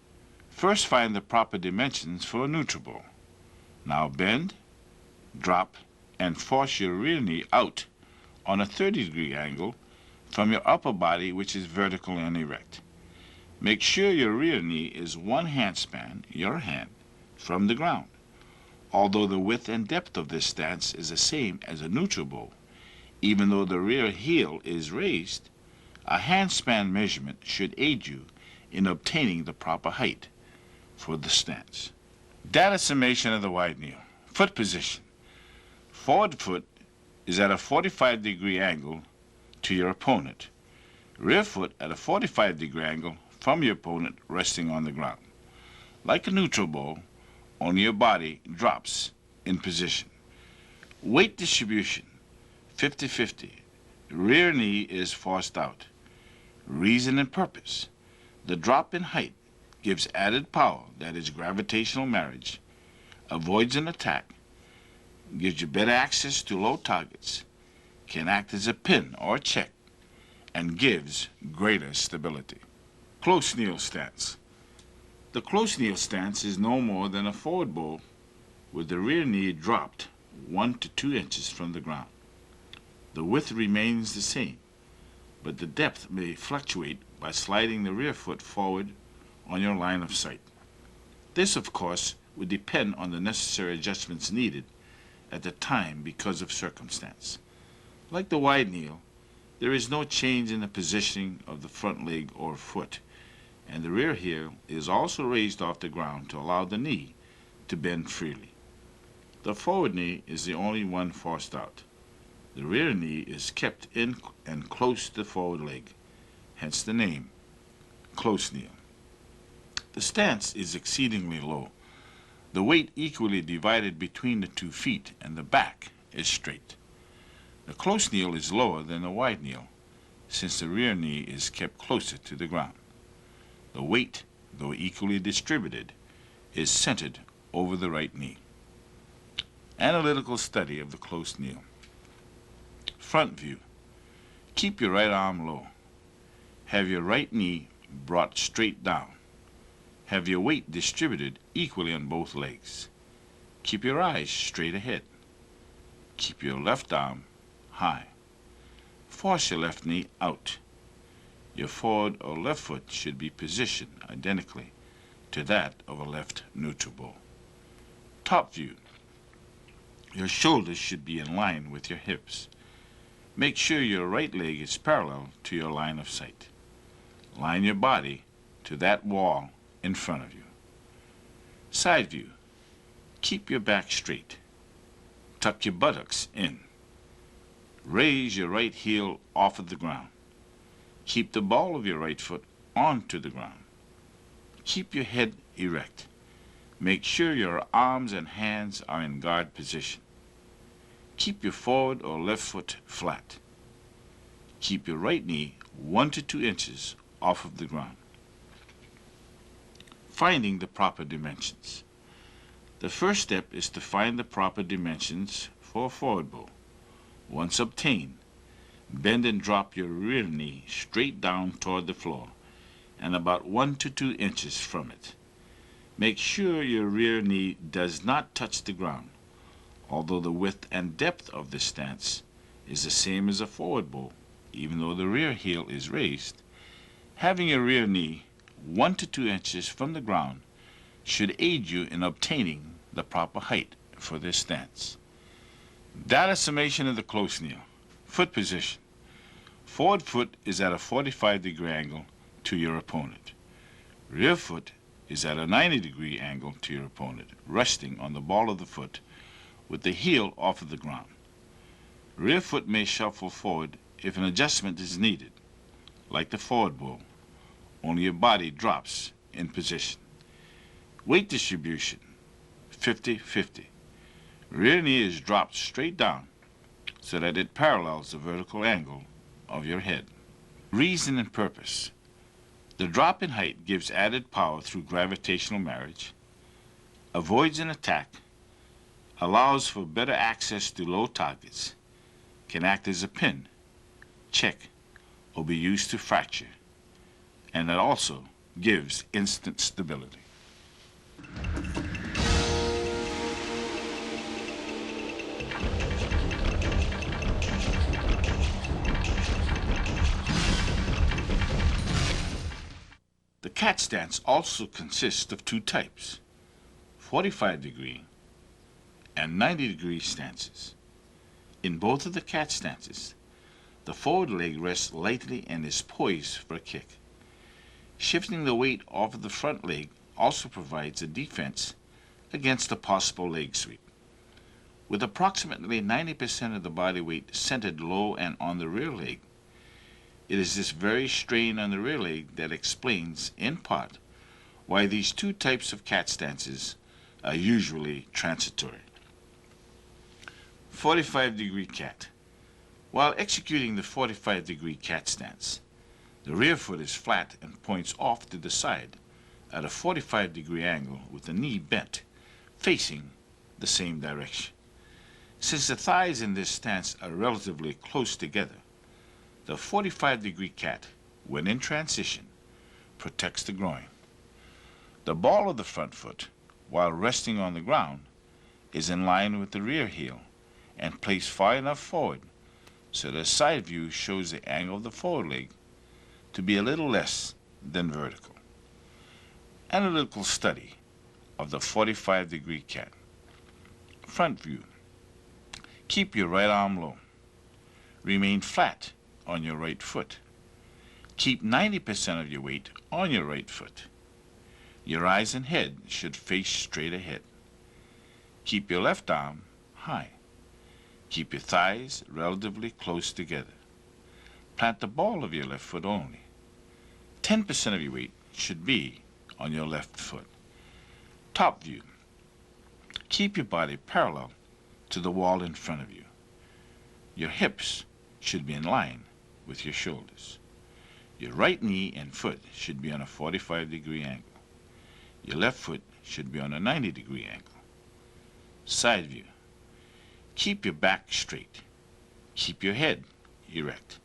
C: First, find the proper dimensions for a neutral bow. Now bend, drop, and force your rear knee out on a 30-degree angle from your upper body, which is vertical and erect. Make sure your rear knee is 1 handspan, your hand, from the ground. Although the width and depth of this stance is the same as a neutral bow, even though the rear heel is raised, a handspan measurement should aid you in obtaining the proper height for the stance. Data summation of the wide kneel. Foot position. Forward foot is at a 45-degree angle to your opponent. Rear foot at a 45-degree angle from your opponent, resting on the ground. Like a neutral bow, only your body drops in position. Weight distribution, 50-50. Rear knee is forced out. Reason and purpose. The drop in height gives added power, that is gravitational marriage, avoids an attack, gives you better access to low targets, can act as a pin or check, and gives greater stability. Close kneel stance. The close kneel stance is no more than a forward bow with the rear knee dropped 1 to 2 inches from the ground. The width remains the same, but the depth may fluctuate by sliding the rear foot forward on your line of sight. This, of course, would depend on the necessary adjustments needed at the time because of circumstance. Like the wide kneel, there is no change in the positioning of the front leg or foot, and the rear heel is also raised off the ground to allow the knee to bend freely. The forward knee is the only one forced out. The rear knee is kept in and close to the forward leg, hence the name, close kneel. The stance is exceedingly low. The weight equally divided between the 2 feet, and the back is straight. The close kneel is lower than the wide kneel, since the rear knee is kept closer to the ground. The weight, though equally distributed, is centered over the right knee. Analytical study of the close kneel. Front view. Keep your right arm low. Have your right knee brought straight down. Have your weight distributed equally on both legs. Keep your eyes straight ahead. Keep your left arm high. Force your left knee out. Your forward or left foot should be positioned identically to that of a left neutral bow. Top view. Your shoulders should be in line with your hips. Make sure your right leg is parallel to your line of sight. Line your body to that wall in front of you. Side view. Keep your back straight. Tuck your buttocks in. Raise your right heel off of the ground. Keep the ball of your right foot onto the ground. Keep your head erect. Make sure your arms and hands are in guard position. Keep your forward or left foot flat. Keep your right knee 1 to 2 inches off of the ground. Finding the proper dimensions. The first step is to find the proper dimensions for a forward bow. Once obtained, bend and drop your rear knee straight down toward the floor and about 1 to 2 inches from it. Make sure your rear knee does not touch the ground, although the width and depth of this stance is the same as a forward bow. Even though the rear heel is raised, having your rear knee 1 to 2 inches from the ground should aid you in obtaining the proper height for this stance. Data summation of the close kneel. Foot position. Forward foot is at a 45-degree angle to your opponent. Rear foot is at a 90-degree angle to your opponent, resting on the ball of the foot with the heel off of the ground. Rear foot may shuffle forward if an adjustment is needed, like the forward bow, only your body drops in position. Weight distribution, 50-50. Rear knee is dropped straight down so that it parallels the vertical angle of your head. Reason and purpose. The drop in height gives added power through gravitational marriage, avoids an attack, allows for better access to low targets, can act as a pin, check, or be used to fracture, and that also gives instant stability. The cat stance also consists of 2 types, 45-degree and 90-degree stances. In both of the cat stances, the forward leg rests lightly and is poised for a kick. Shifting the weight off of the front leg also provides a defense against a possible leg sweep. With approximately 90% of the body weight centered low and on the rear leg, it is this very strain on the rear leg that explains, in part, why these 2 types of cat stances are usually transitory. 45-degree cat. While executing the 45-degree cat stance, the rear foot is flat and points off to the side at a 45-degree angle with the knee bent, facing the same direction. Since the thighs in this stance are relatively close together, the 45-degree cat, when in transition, protects the groin. The ball of the front foot, while resting on the ground, is in line with the rear heel and placed far enough forward so the side view shows the angle of the forward leg to be a little less than vertical. Analytical study of the 45-degree cat. Front view. Keep your right arm low. Remain flat on your right foot. Keep 90% of your weight on your right foot. Your eyes and head should face straight ahead. Keep your left arm high. Keep your thighs relatively close together. Plant the ball of your left foot only. 10% of your weight should be on your left foot. Top view. Keep your body parallel to the wall in front of you. Your hips should be in line with your shoulders. Your right knee and foot should be on a 45-degree angle. Your left foot should be on a 90-degree angle. Side view. Keep your back straight. Keep your head erect.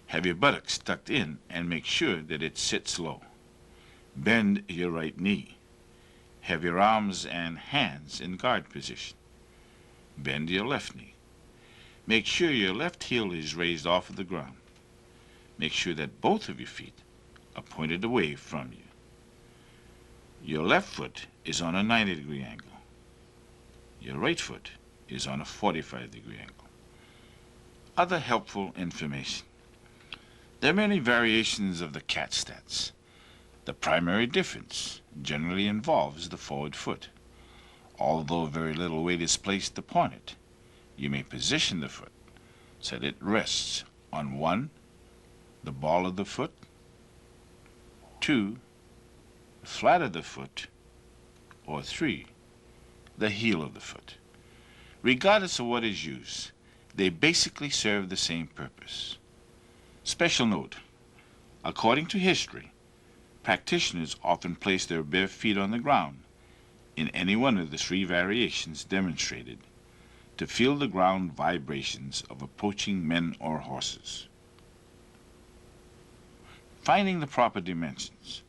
C: Have your buttocks tucked in and make sure that it sits low. Bend your right knee. Have your arms and hands in guard position. Bend your left knee. Make sure your left heel is raised off of the ground. Make sure that both of your feet are pointed away from you. Your left foot is on a 90-degree angle. Your right foot is on a 45-degree angle. Other helpful information. There are many variations of the cat stance. The primary difference generally involves the forward foot. Although very little weight is placed upon it, you may position the foot so that it rests on 1, the ball of the foot, 2, the flat of the foot, or 3, the heel of the foot. Regardless of what is used, they basically serve the same purpose. Special note, according to history, practitioners often place their bare feet on the ground in any one of the 3 variations demonstrated to feel the ground vibrations of approaching men or horses. Finding the proper dimensions.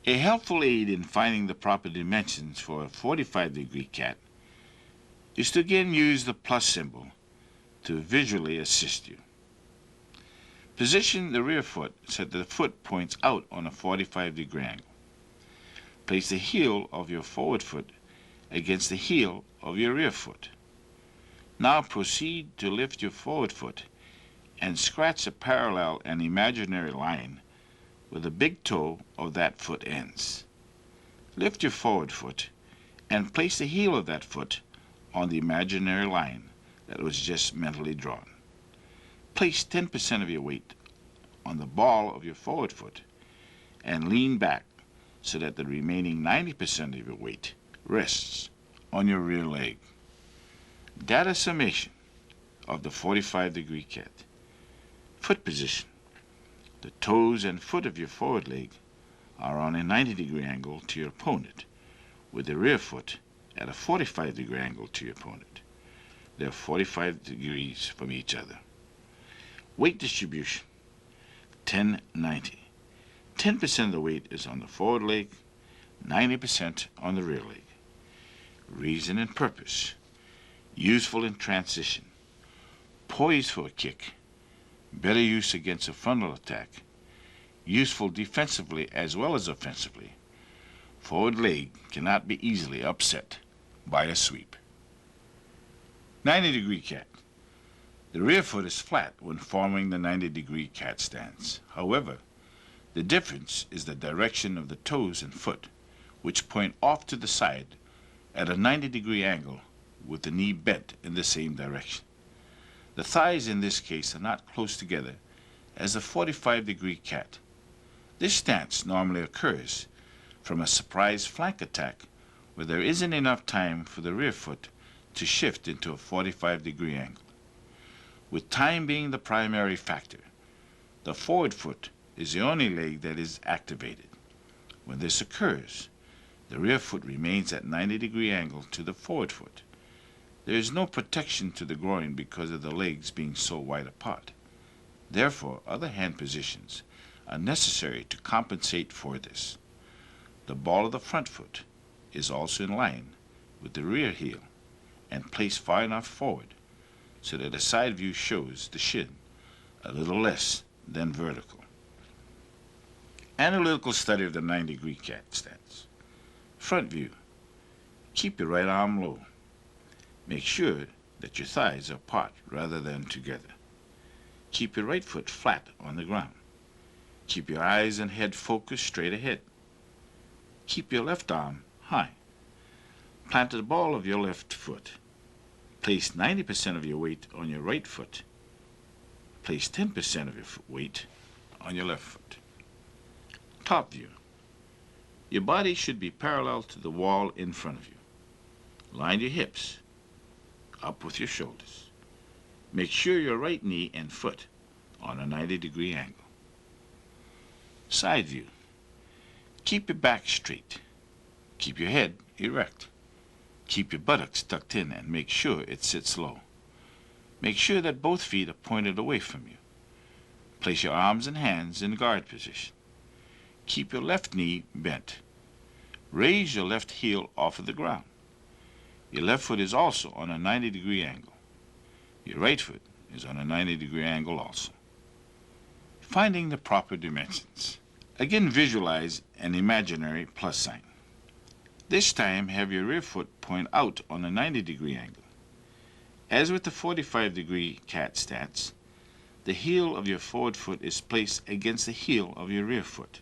C: A helpful aid in finding the proper dimensions for a 45-degree cat is to again use the plus symbol to visually assist you. Position the rear foot so that the foot points out on a 45-degree angle. Place the heel of your forward foot against the heel of your rear foot. Now proceed to lift your forward foot and scratch a parallel and imaginary line where the big toe of that foot ends. Lift your forward foot and place the heel of that foot on the imaginary line that was just mentally drawn. Place 10% of your weight on the ball of your forward foot and lean back so that the remaining 90% of your weight rests on your rear leg. Data summation of the 45-degree cat. Foot position. The toes and foot of your forward leg are on a 90-degree angle to your opponent, with the rear foot at a 45-degree angle to your opponent. They are 45 degrees from each other. Weight distribution, 10-90. 10% of the weight is on the forward leg, 90% on the rear leg. Reason and purpose. Useful in transition. Poised for a kick. Better use against a frontal attack. Useful defensively as well as offensively. Forward leg cannot be easily upset by a sweep. 90-degree cat. The rear foot is flat when forming the 90-degree cat stance. However, the difference is the direction of the toes and foot, which point off to the side at a 90-degree angle with the knee bent in the same direction. The thighs in this case are not close together as a 45-degree cat. This stance normally occurs from a surprise flank attack where there isn't enough time for the rear foot to shift into a 45-degree angle. With time being the primary factor, the forward foot is the only leg that is activated. When this occurs, the rear foot remains at 90-degree angle to the forward foot. There is no protection to the groin because of the legs being so wide apart. Therefore, other hand positions are necessary to compensate for this. The ball of the front foot is also in line with the rear heel and placed far enough forward so that the side view shows the shin a little less than vertical. Analytical study of the 90-degree cat stance. Front view. Keep your right arm low. Make sure that your thighs are apart rather than together. Keep your right foot flat on the ground. Keep your eyes and head focused straight ahead. Keep your left arm high. Plant the ball of your left foot. Place 90% of your weight on your right foot. Place 10% of your weight on your left foot. Top view. Your body should be parallel to the wall in front of you. Line your hips up with your shoulders. Make sure your right knee and foot on a 90-degree angle. Side view. Keep your back straight. Keep your head erect. Keep your buttocks tucked in and make sure it sits low. Make sure that both feet are pointed away from you. Place your arms and hands in guard position. Keep your left knee bent. Raise your left heel off of the ground. Your left foot is also on a 90-degree angle. Your right foot is on a 90-degree angle also. Finding the proper dimensions. Again, visualize an imaginary plus sign. This time, have your rear foot point out on a 90-degree angle. As with the 45-degree cat stance, the heel of your forward foot is placed against the heel of your rear foot.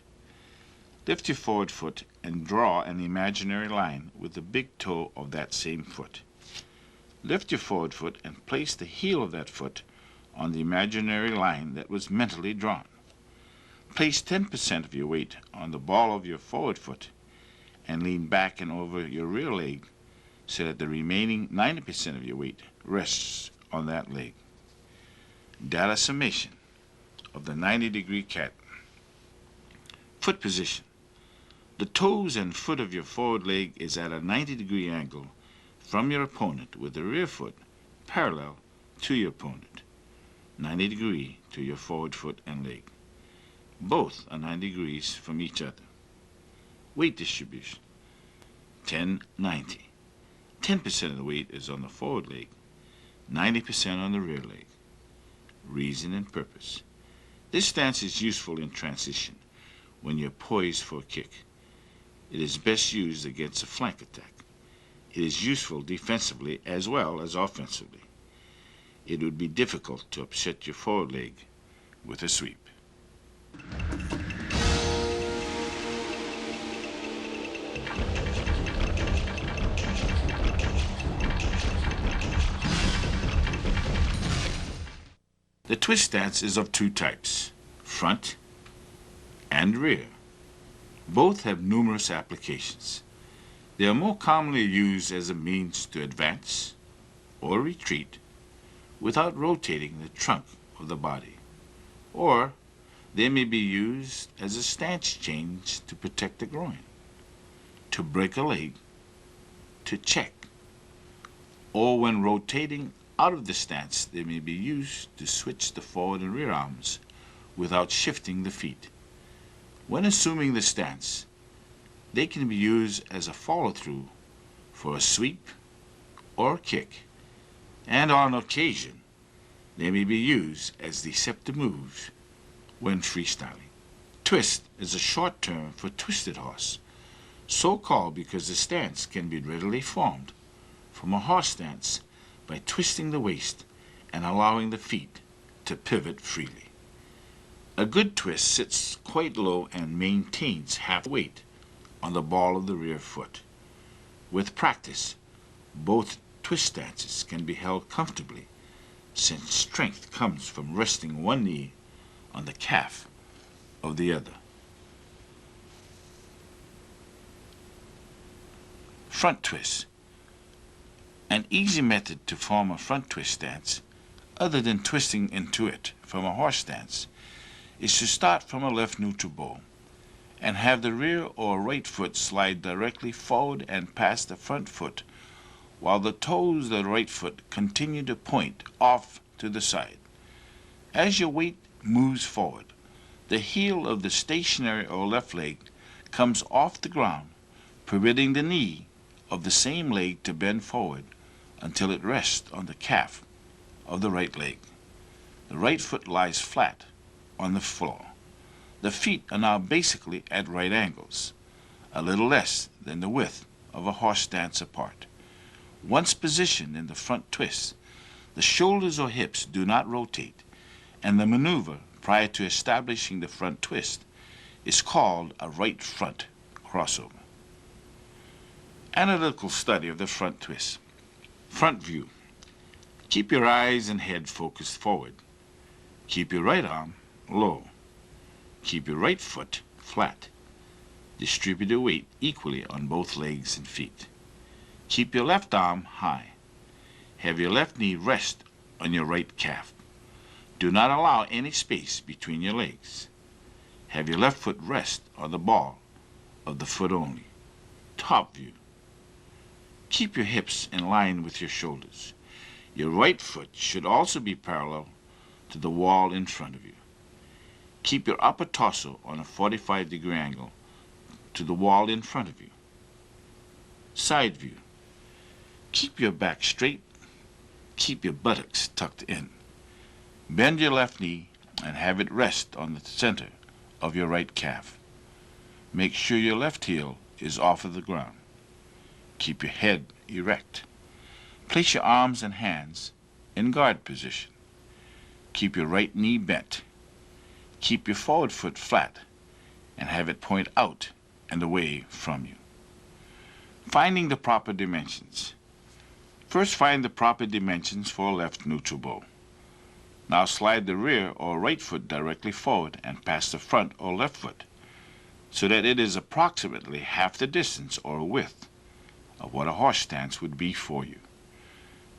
C: Lift your forward foot and draw an imaginary line with the big toe of that same foot. Lift your forward foot and place the heel of that foot on the imaginary line that was mentally drawn. Place 10% of your weight on the ball of your forward foot and lean back and over your rear leg so that the remaining 90% of your weight rests on that leg. Data summation of the 90-degree cat. Foot position. The toes and foot of your forward leg is at a 90-degree angle from your opponent with the rear foot parallel to your opponent, 90 degrees to your forward foot and leg. Both are 90 degrees from each other. Weight distribution, 10-90. 10% of the weight is on the forward leg, 90% on the rear leg. Reason and purpose. This stance is useful in transition when you're poised for a kick. It is best used against a flank attack. It is useful defensively as well as offensively. It would be difficult to upset your forward leg with a sweep. The twist stance is of two types, front and rear. Both have numerous applications. They are more commonly used as a means to advance or retreat without rotating the trunk of the body, or they may be used as a stance change to protect the groin, to break a leg, to check, or when rotating out of the stance, they may be used to switch the forward and rear arms without shifting the feet. When assuming the stance, they can be used as a follow-through for a sweep or a kick, and on occasion, they may be used as deceptive moves when freestyling. Twist is a short term for twisted horse, so called because the stance can be readily formed from a horse stance by twisting the waist and allowing the feet to pivot freely. A good twist sits quite low and maintains half weight on the ball of the rear foot. With practice, both twist stances can be held comfortably, since strength comes from resting one knee on the calf of the other. Front twist. An easy method to form a front twist stance, other than twisting into it from a horse stance, is to start from a left neutral bow and have the rear or right foot slide directly forward and past the front foot, while the toes of the right foot continue to point off to the side. As your weight moves forward, the heel of the stationary or left leg comes off the ground, permitting the knee of the same leg to bend forward until it rests on the calf of the right leg. The right foot lies flat on the floor. The feet are now basically at right angles, a little less than the width of a horse stance apart. Once positioned in the front twist, the shoulders or hips do not rotate, and the maneuver prior to establishing the front twist is called a right front crossover. Analytical study of the front twist. Front view. Keep your eyes and head focused forward. Keep your right arm low. Keep your right foot flat. Distribute your weight equally on both legs and feet. Keep your left arm high. Have your left knee rest on your right calf. Do not allow any space between your legs. Have your left foot rest on the ball of the foot only. Top view. Keep your hips in line with your shoulders. Your right foot should also be parallel to the wall in front of you. Keep your upper torso on a 45-degree angle to the wall in front of you. Side view. Keep your back straight. Keep your buttocks tucked in. Bend your left knee and have it rest on the center of your right calf. Make sure your left heel is off of the ground. Keep your head erect. Place your arms and hands in guard position. Keep your right knee bent. Keep your forward foot flat and have it point out and away from you. Finding the proper dimensions. First, find the proper dimensions for a left neutral bow. Now slide the rear or right foot directly forward and past the front or left foot. so that it is approximately half the distance or width of what a horse stance would be for you.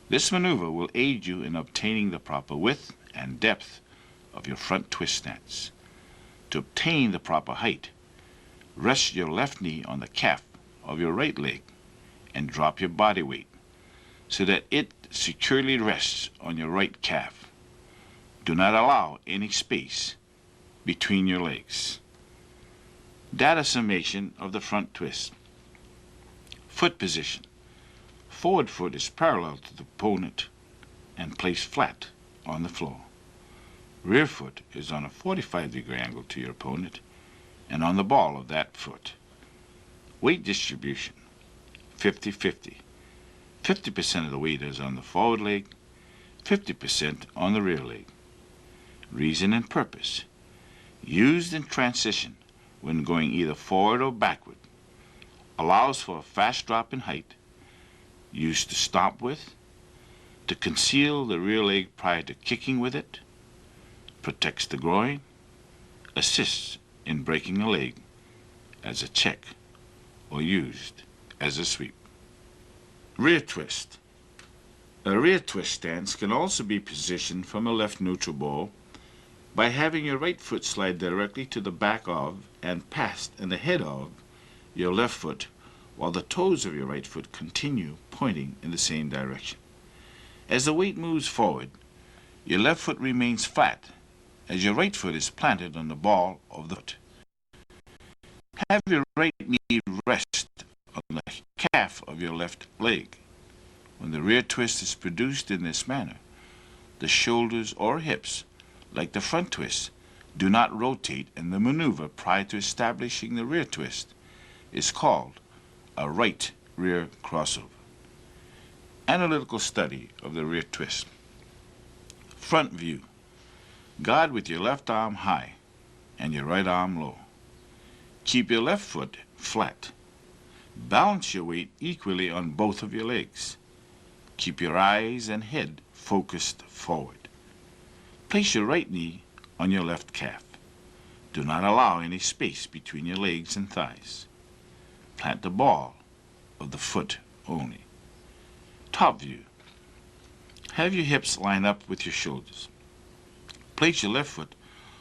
C: This maneuver will aid you in obtaining the proper width and depth of your front twist stance. To obtain the proper height, rest your left knee on the calf of your right leg and drop your body weight so that it securely rests on your right calf. Do not allow any space between your legs. Data summation of the front twist. Foot position. Forward foot is parallel to the opponent and placed flat on the floor. Rear foot is on a 45-degree angle to your opponent and on the ball of that foot. Weight distribution, 50-50. 50% of the weight is on the forward leg, 50% on the rear leg. Reason and purpose. Used in transition when going either forward or backward. Allows for a fast drop in height. Used to stop with. To conceal the rear leg prior to kicking with it. Protects the groin. Assists in breaking the leg as a check or used as a sweep. Rear twist. A rear twist stance can also be positioned from a left neutral ball by having your right foot slide directly to the back of and past and ahead of your left foot while the toes of your right foot continue pointing in the same direction. As the weight moves forward, your left foot remains flat as your right foot is planted on the ball of the foot. Have your right knee rest on the calf of your left leg. When the rear twist is produced in this manner, the shoulders or hips, like the front twist, do not rotate, and the maneuver prior to establishing the rear twist is called a right rear crossover. Analytical study of the rear twist. Front view. Guard with your left arm high and your right arm low. Keep your left foot flat. Balance your weight equally on both of your legs. Keep your eyes and head focused forward. Place your right knee on your left calf. Do not allow any space between your legs and thighs. Plant the ball of the foot only. Top view. Have your hips line up with your shoulders. Place your left foot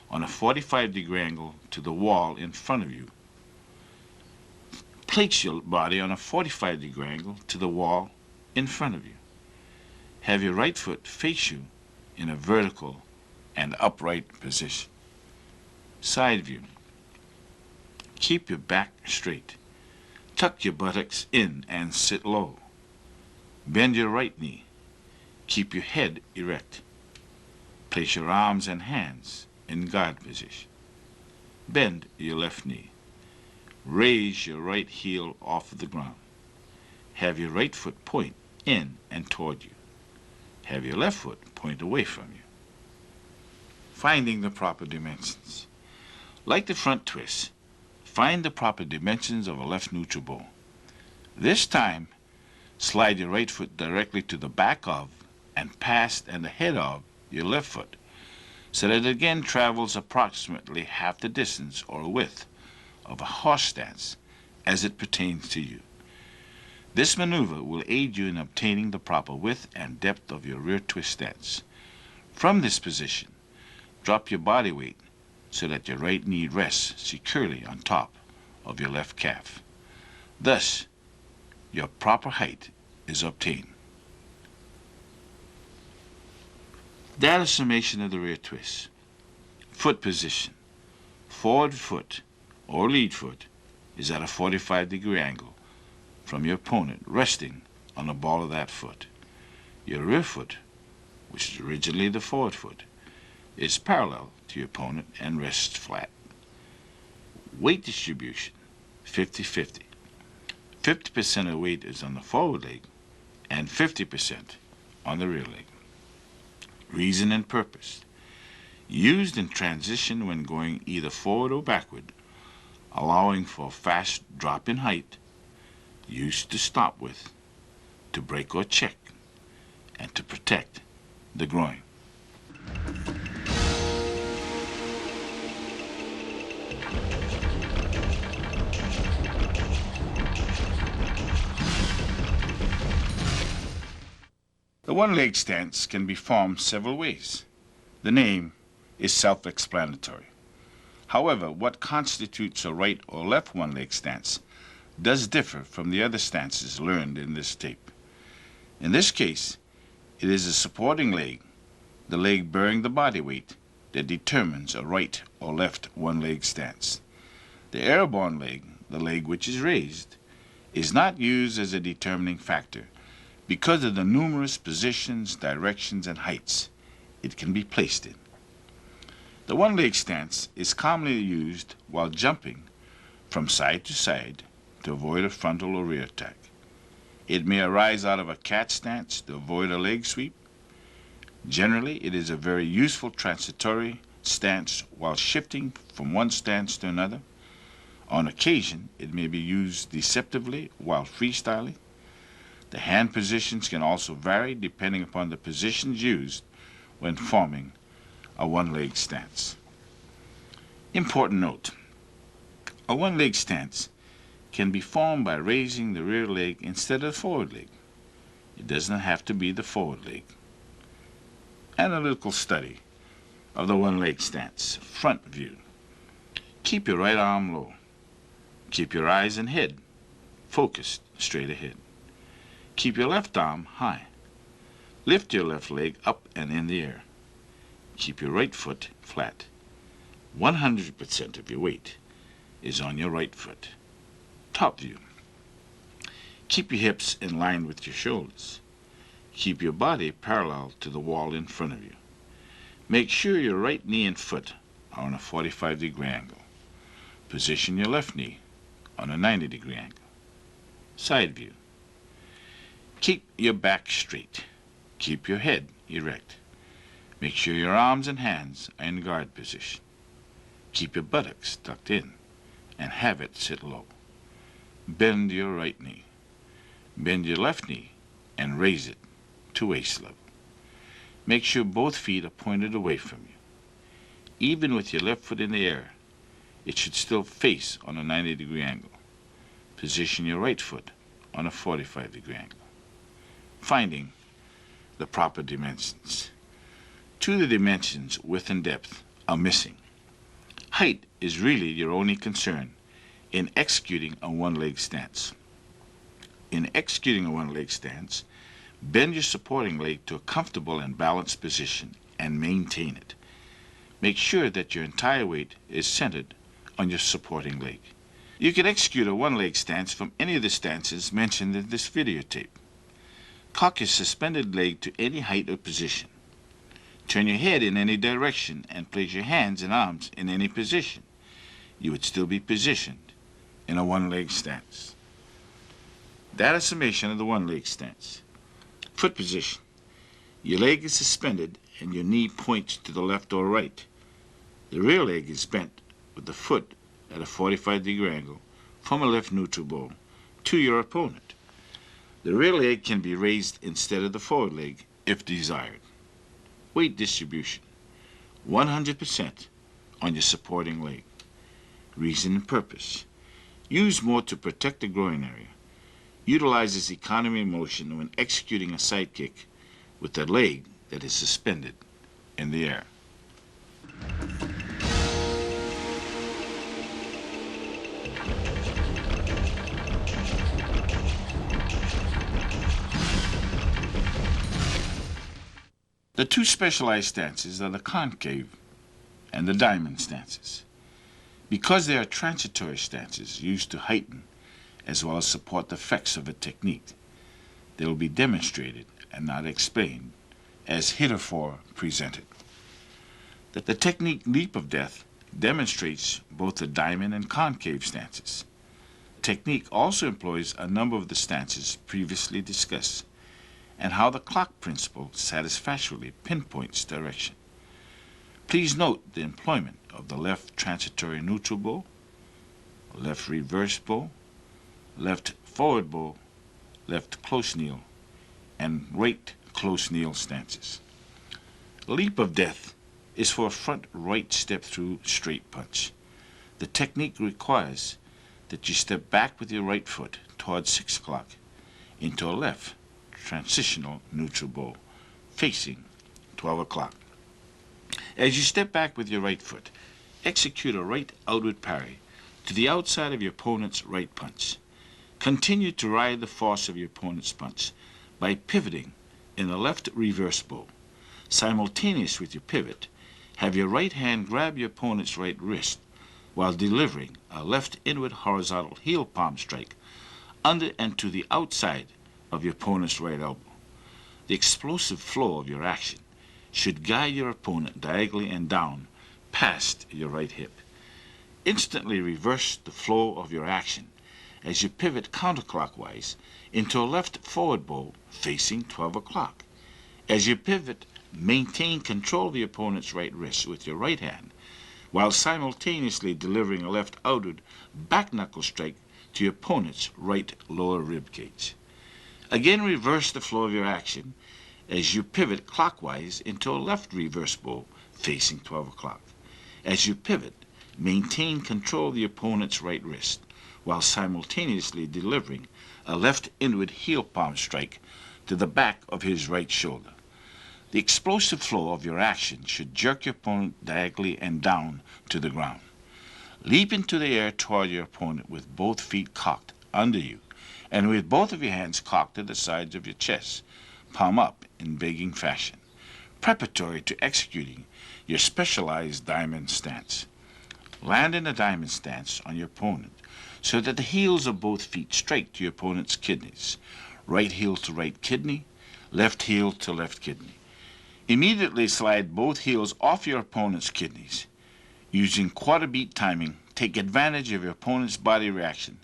C: on a 45-degree angle to the wall in front of you. Place your body on a 45-degree angle to the wall in front of you. Have your right foot face you in a vertical and upright position. Side view. Keep your back straight. Tuck your buttocks in and sit low. Bend your right knee. Keep your head erect. Place your arms and hands in guard position. Bend your left knee. Raise your right heel off the ground. Have your right foot point in and toward you. Have your left foot point away from you. Finding the proper dimensions. Like the front twist, find the proper dimensions of a left neutral ball. This time, slide your right foot directly to the back of and past and ahead of your left foot, so that it again travels approximately half the distance or width of a horse stance as it pertains to you. This maneuver will aid you in obtaining the proper width and depth of your rear twist stance. From this position, drop your body weight so that your right knee rests securely on top of your left calf. Thus, your proper height is obtained. Data summation of the rear twist. Foot position. Forward foot or lead foot is at a 45-degree angle from your opponent, resting on the ball of that foot. Your rear foot, which is originally the forward foot, is parallel to your opponent and rests flat. Weight distribution, 50-50. 50% of the weight is on the forward leg and 50% on the rear leg. Reason and purpose. Used in transition when going either forward or backward, allowing for a fast drop in height. Used to stop with, to break or check, and to protect the groin. The one-leg stance can be formed several ways. The name is self-explanatory. However, what constitutes a right or left one-leg stance does differ from the other stances learned in this tape. In this case, it is the supporting leg, the leg bearing the body weight, that determines a right or left one-leg stance. The airborne leg, the leg which is raised, is not used as a determining factor because of the numerous positions, directions, and heights it can be placed in. The one-leg stance is commonly used while jumping from side to side to avoid a frontal or rear attack. It may arise out of a cat stance to avoid a leg sweep. Generally, it is a very useful transitory stance while shifting from one stance to another. On occasion, it may be used deceptively while freestyling. The hand positions can also vary depending upon the positions used when forming a one-leg stance. Important note: a one-leg stance can be formed by raising the rear leg instead of the forward leg. It does not have to be the forward leg. Analytical study of the one-leg stance. Front view. Keep your right arm low. Keep your eyes and head focused straight ahead. Keep your left arm high. Lift your left leg up and in the air. Keep your right foot flat. 100% of your weight is on your right foot. Top view. Keep your hips in line with your shoulders. Keep your body parallel to the wall in front of you. Make sure your right knee and foot are on a 45-degree angle. Position your left knee on a 90-degree angle. Side view. Keep your back straight. Keep your head erect. Make sure your arms and hands are in guard position. Keep your buttocks tucked in and have it sit low. Bend your right knee. Bend your left knee and raise it to waist level. Make sure both feet are pointed away from you. Even with your left foot in the air, it should still face on a 90-degree angle. Position your right foot on a 45-degree angle. Finding the proper dimensions. Two of the dimensions, width and depth, are missing. Height is really your only concern in executing a one-leg stance. In executing a one-leg stance, bend your supporting leg to a comfortable and balanced position and maintain it. Make sure that your entire weight is centered on your supporting leg. You can execute a one-leg stance from any of the stances mentioned in this videotape. Cock your suspended leg to any height or position. Turn your head in any direction and place your hands and arms in any position. You would still be positioned in a one-leg stance. That is summation of the one-leg stance. Foot position. Your leg is suspended and your knee points to the left or right. The rear leg is bent with the foot at a 45-degree angle from a left neutral ball to your opponent. The rear leg can be raised instead of the forward leg if desired. Weight distribution. 100% on your supporting leg. Reason and purpose. Use more to protect the groin area. Utilizes economy of motion when executing a side kick with the leg that is suspended in the air. The two specialized stances are the concave and the diamond stances. Because they are transitory stances used to heighten as well as support the effects of a technique, they will be demonstrated and not explained as heretofore presented. That the technique leap of death demonstrates both the diamond and concave stances. The technique also employs a number of the stances previously discussed and how the clock principle satisfactorily pinpoints direction. Please note the employment of the left transitory neutral bow, left reverse bow, left forward bow, left close kneel, and right close kneel stances. Leap of death is for a front right step through straight punch. The technique requires that you step back with your right foot towards 6 o'clock into a left transitional neutral bow, facing 12 o'clock. As you step back with your right foot, execute a right outward parry to the outside of your opponent's right punch. Continue to ride the force of your opponent's punch by pivoting in a left reverse bow. Simultaneous with your pivot, have your right hand grab your opponent's right wrist while delivering a left inward horizontal heel palm strike under and to the outside of your opponent's right elbow. The explosive flow of your action should guide your opponent diagonally and down past your right hip. Instantly reverse the flow of your action as you pivot counterclockwise into a left forward bow facing 12 o'clock. As you pivot, maintain control of your opponent's right wrist with your right hand while simultaneously delivering a left outward back knuckle strike to your opponent's right lower rib cage. Again, reverse the flow of your action as you pivot clockwise into a left reverse bow facing 12 o'clock. As you pivot, maintain control of the opponent's right wrist while simultaneously delivering a left inward heel palm strike to the back of his right shoulder. The explosive flow of your action should jerk your opponent diagonally and down to the ground. Leap into the air toward your opponent with both feet cocked under you and with both of your hands cocked to the sides of your chest, palm up in begging fashion, preparatory to executing your specialized diamond stance. Land in a diamond stance on your opponent so that the heels of both feet strike to your opponent's kidneys, right heel to right kidney, left heel to left kidney. Immediately slide both heels off your opponent's kidneys. Using quarter beat timing, take advantage of your opponent's body reaction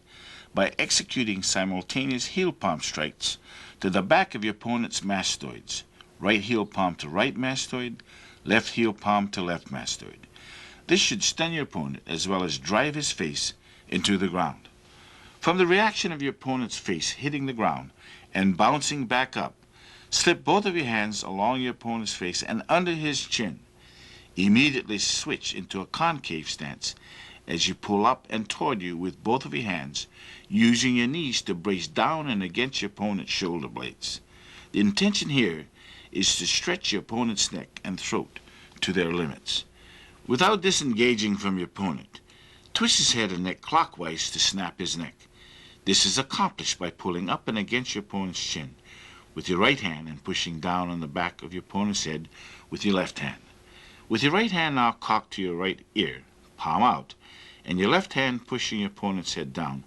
C: by executing simultaneous heel palm strikes to the back of your opponent's mastoids, right heel palm to right mastoid, left heel palm to left mastoid. This should stun your opponent as well as drive his face into the ground. From the reaction of your opponent's face hitting the ground and bouncing back up, slip both of your hands along your opponent's face and under his chin. Immediately switch into a concave stance as you pull up and toward you with both of your hands, using your knees to brace down and against your opponent's shoulder blades. The intention here is to stretch your opponent's neck and throat to their limits. Without disengaging from your opponent, twist his head and neck clockwise to snap his neck. This is accomplished by pulling up and against your opponent's chin with your right hand and pushing down on the back of your opponent's head with your left hand. With your right hand now cocked to your right ear, palm out, and your left hand pushing your opponent's head down,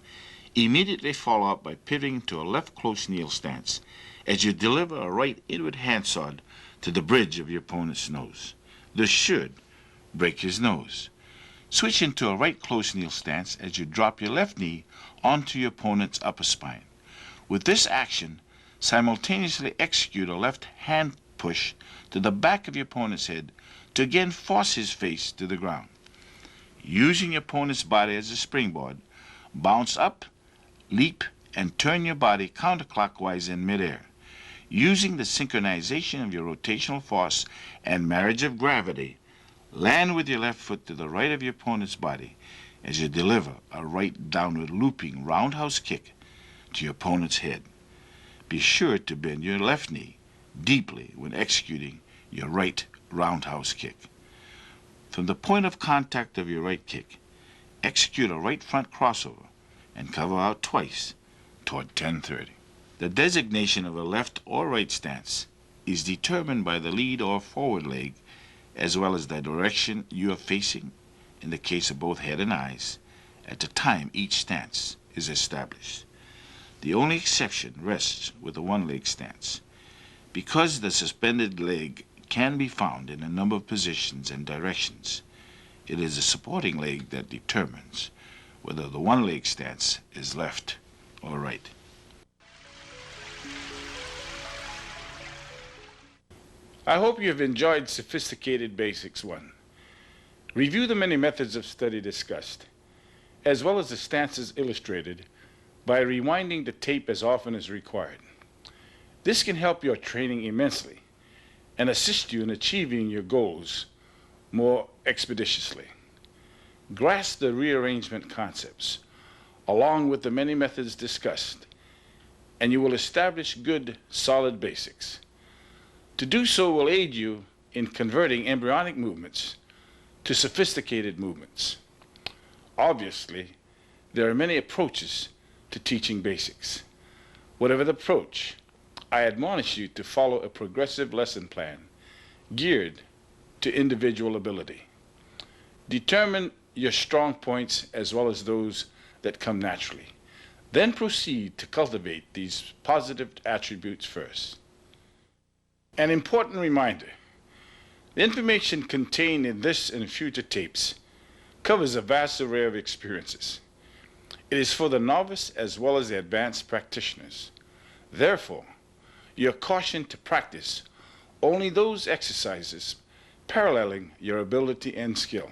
C: immediately follow up by pivoting to a left close kneel stance as you deliver a right inward handsword to the bridge of your opponent's nose. This should break his nose. Switch into a right close kneel stance as you drop your left knee onto your opponent's upper spine. With this action, simultaneously execute a left hand push to the back of your opponent's head to again force his face to the ground. Using your opponent's body as a springboard, bounce up, leap, and turn your body counterclockwise in midair. Using the synchronization of your rotational force and marriage of gravity, land with your left foot to the right of your opponent's body as you deliver a right downward looping roundhouse kick to your opponent's head. Be sure to bend your left knee deeply when executing your right roundhouse kick. From the point of contact of your right kick, execute a right front crossover and cover out twice toward 10:30. The designation of a left or right stance is determined by the lead or forward leg as well as the direction you are facing in the case of both head and eyes at the time each stance is established. The only exception rests with the one-leg stance. Because the suspended leg can be found in a number of positions and directions, it is the supporting leg that determines whether the one-leg stance is left or right.
B: I hope you have enjoyed Sophisticated Basics 1. Review the many methods of study discussed, as well as the stances illustrated, by rewinding the tape as often as required. This can help your training immensely and assist you in achieving your goals more expeditiously. Grasp the rearrangement concepts, along with the many methods discussed, and you will establish good, solid basics. To do so will aid you in converting embryonic movements to sophisticated movements. Obviously, there are many approaches to teaching basics. Whatever the approach, I admonish you to follow a progressive lesson plan geared to individual ability. Determine your strong points as well as those that come naturally. Then proceed to cultivate these positive attributes first. An important reminder: the information contained in this and future tapes covers a vast array of experiences. It is for the novice as well as the advanced practitioners. Therefore, you are cautioned to practice only those exercises paralleling your ability and skill.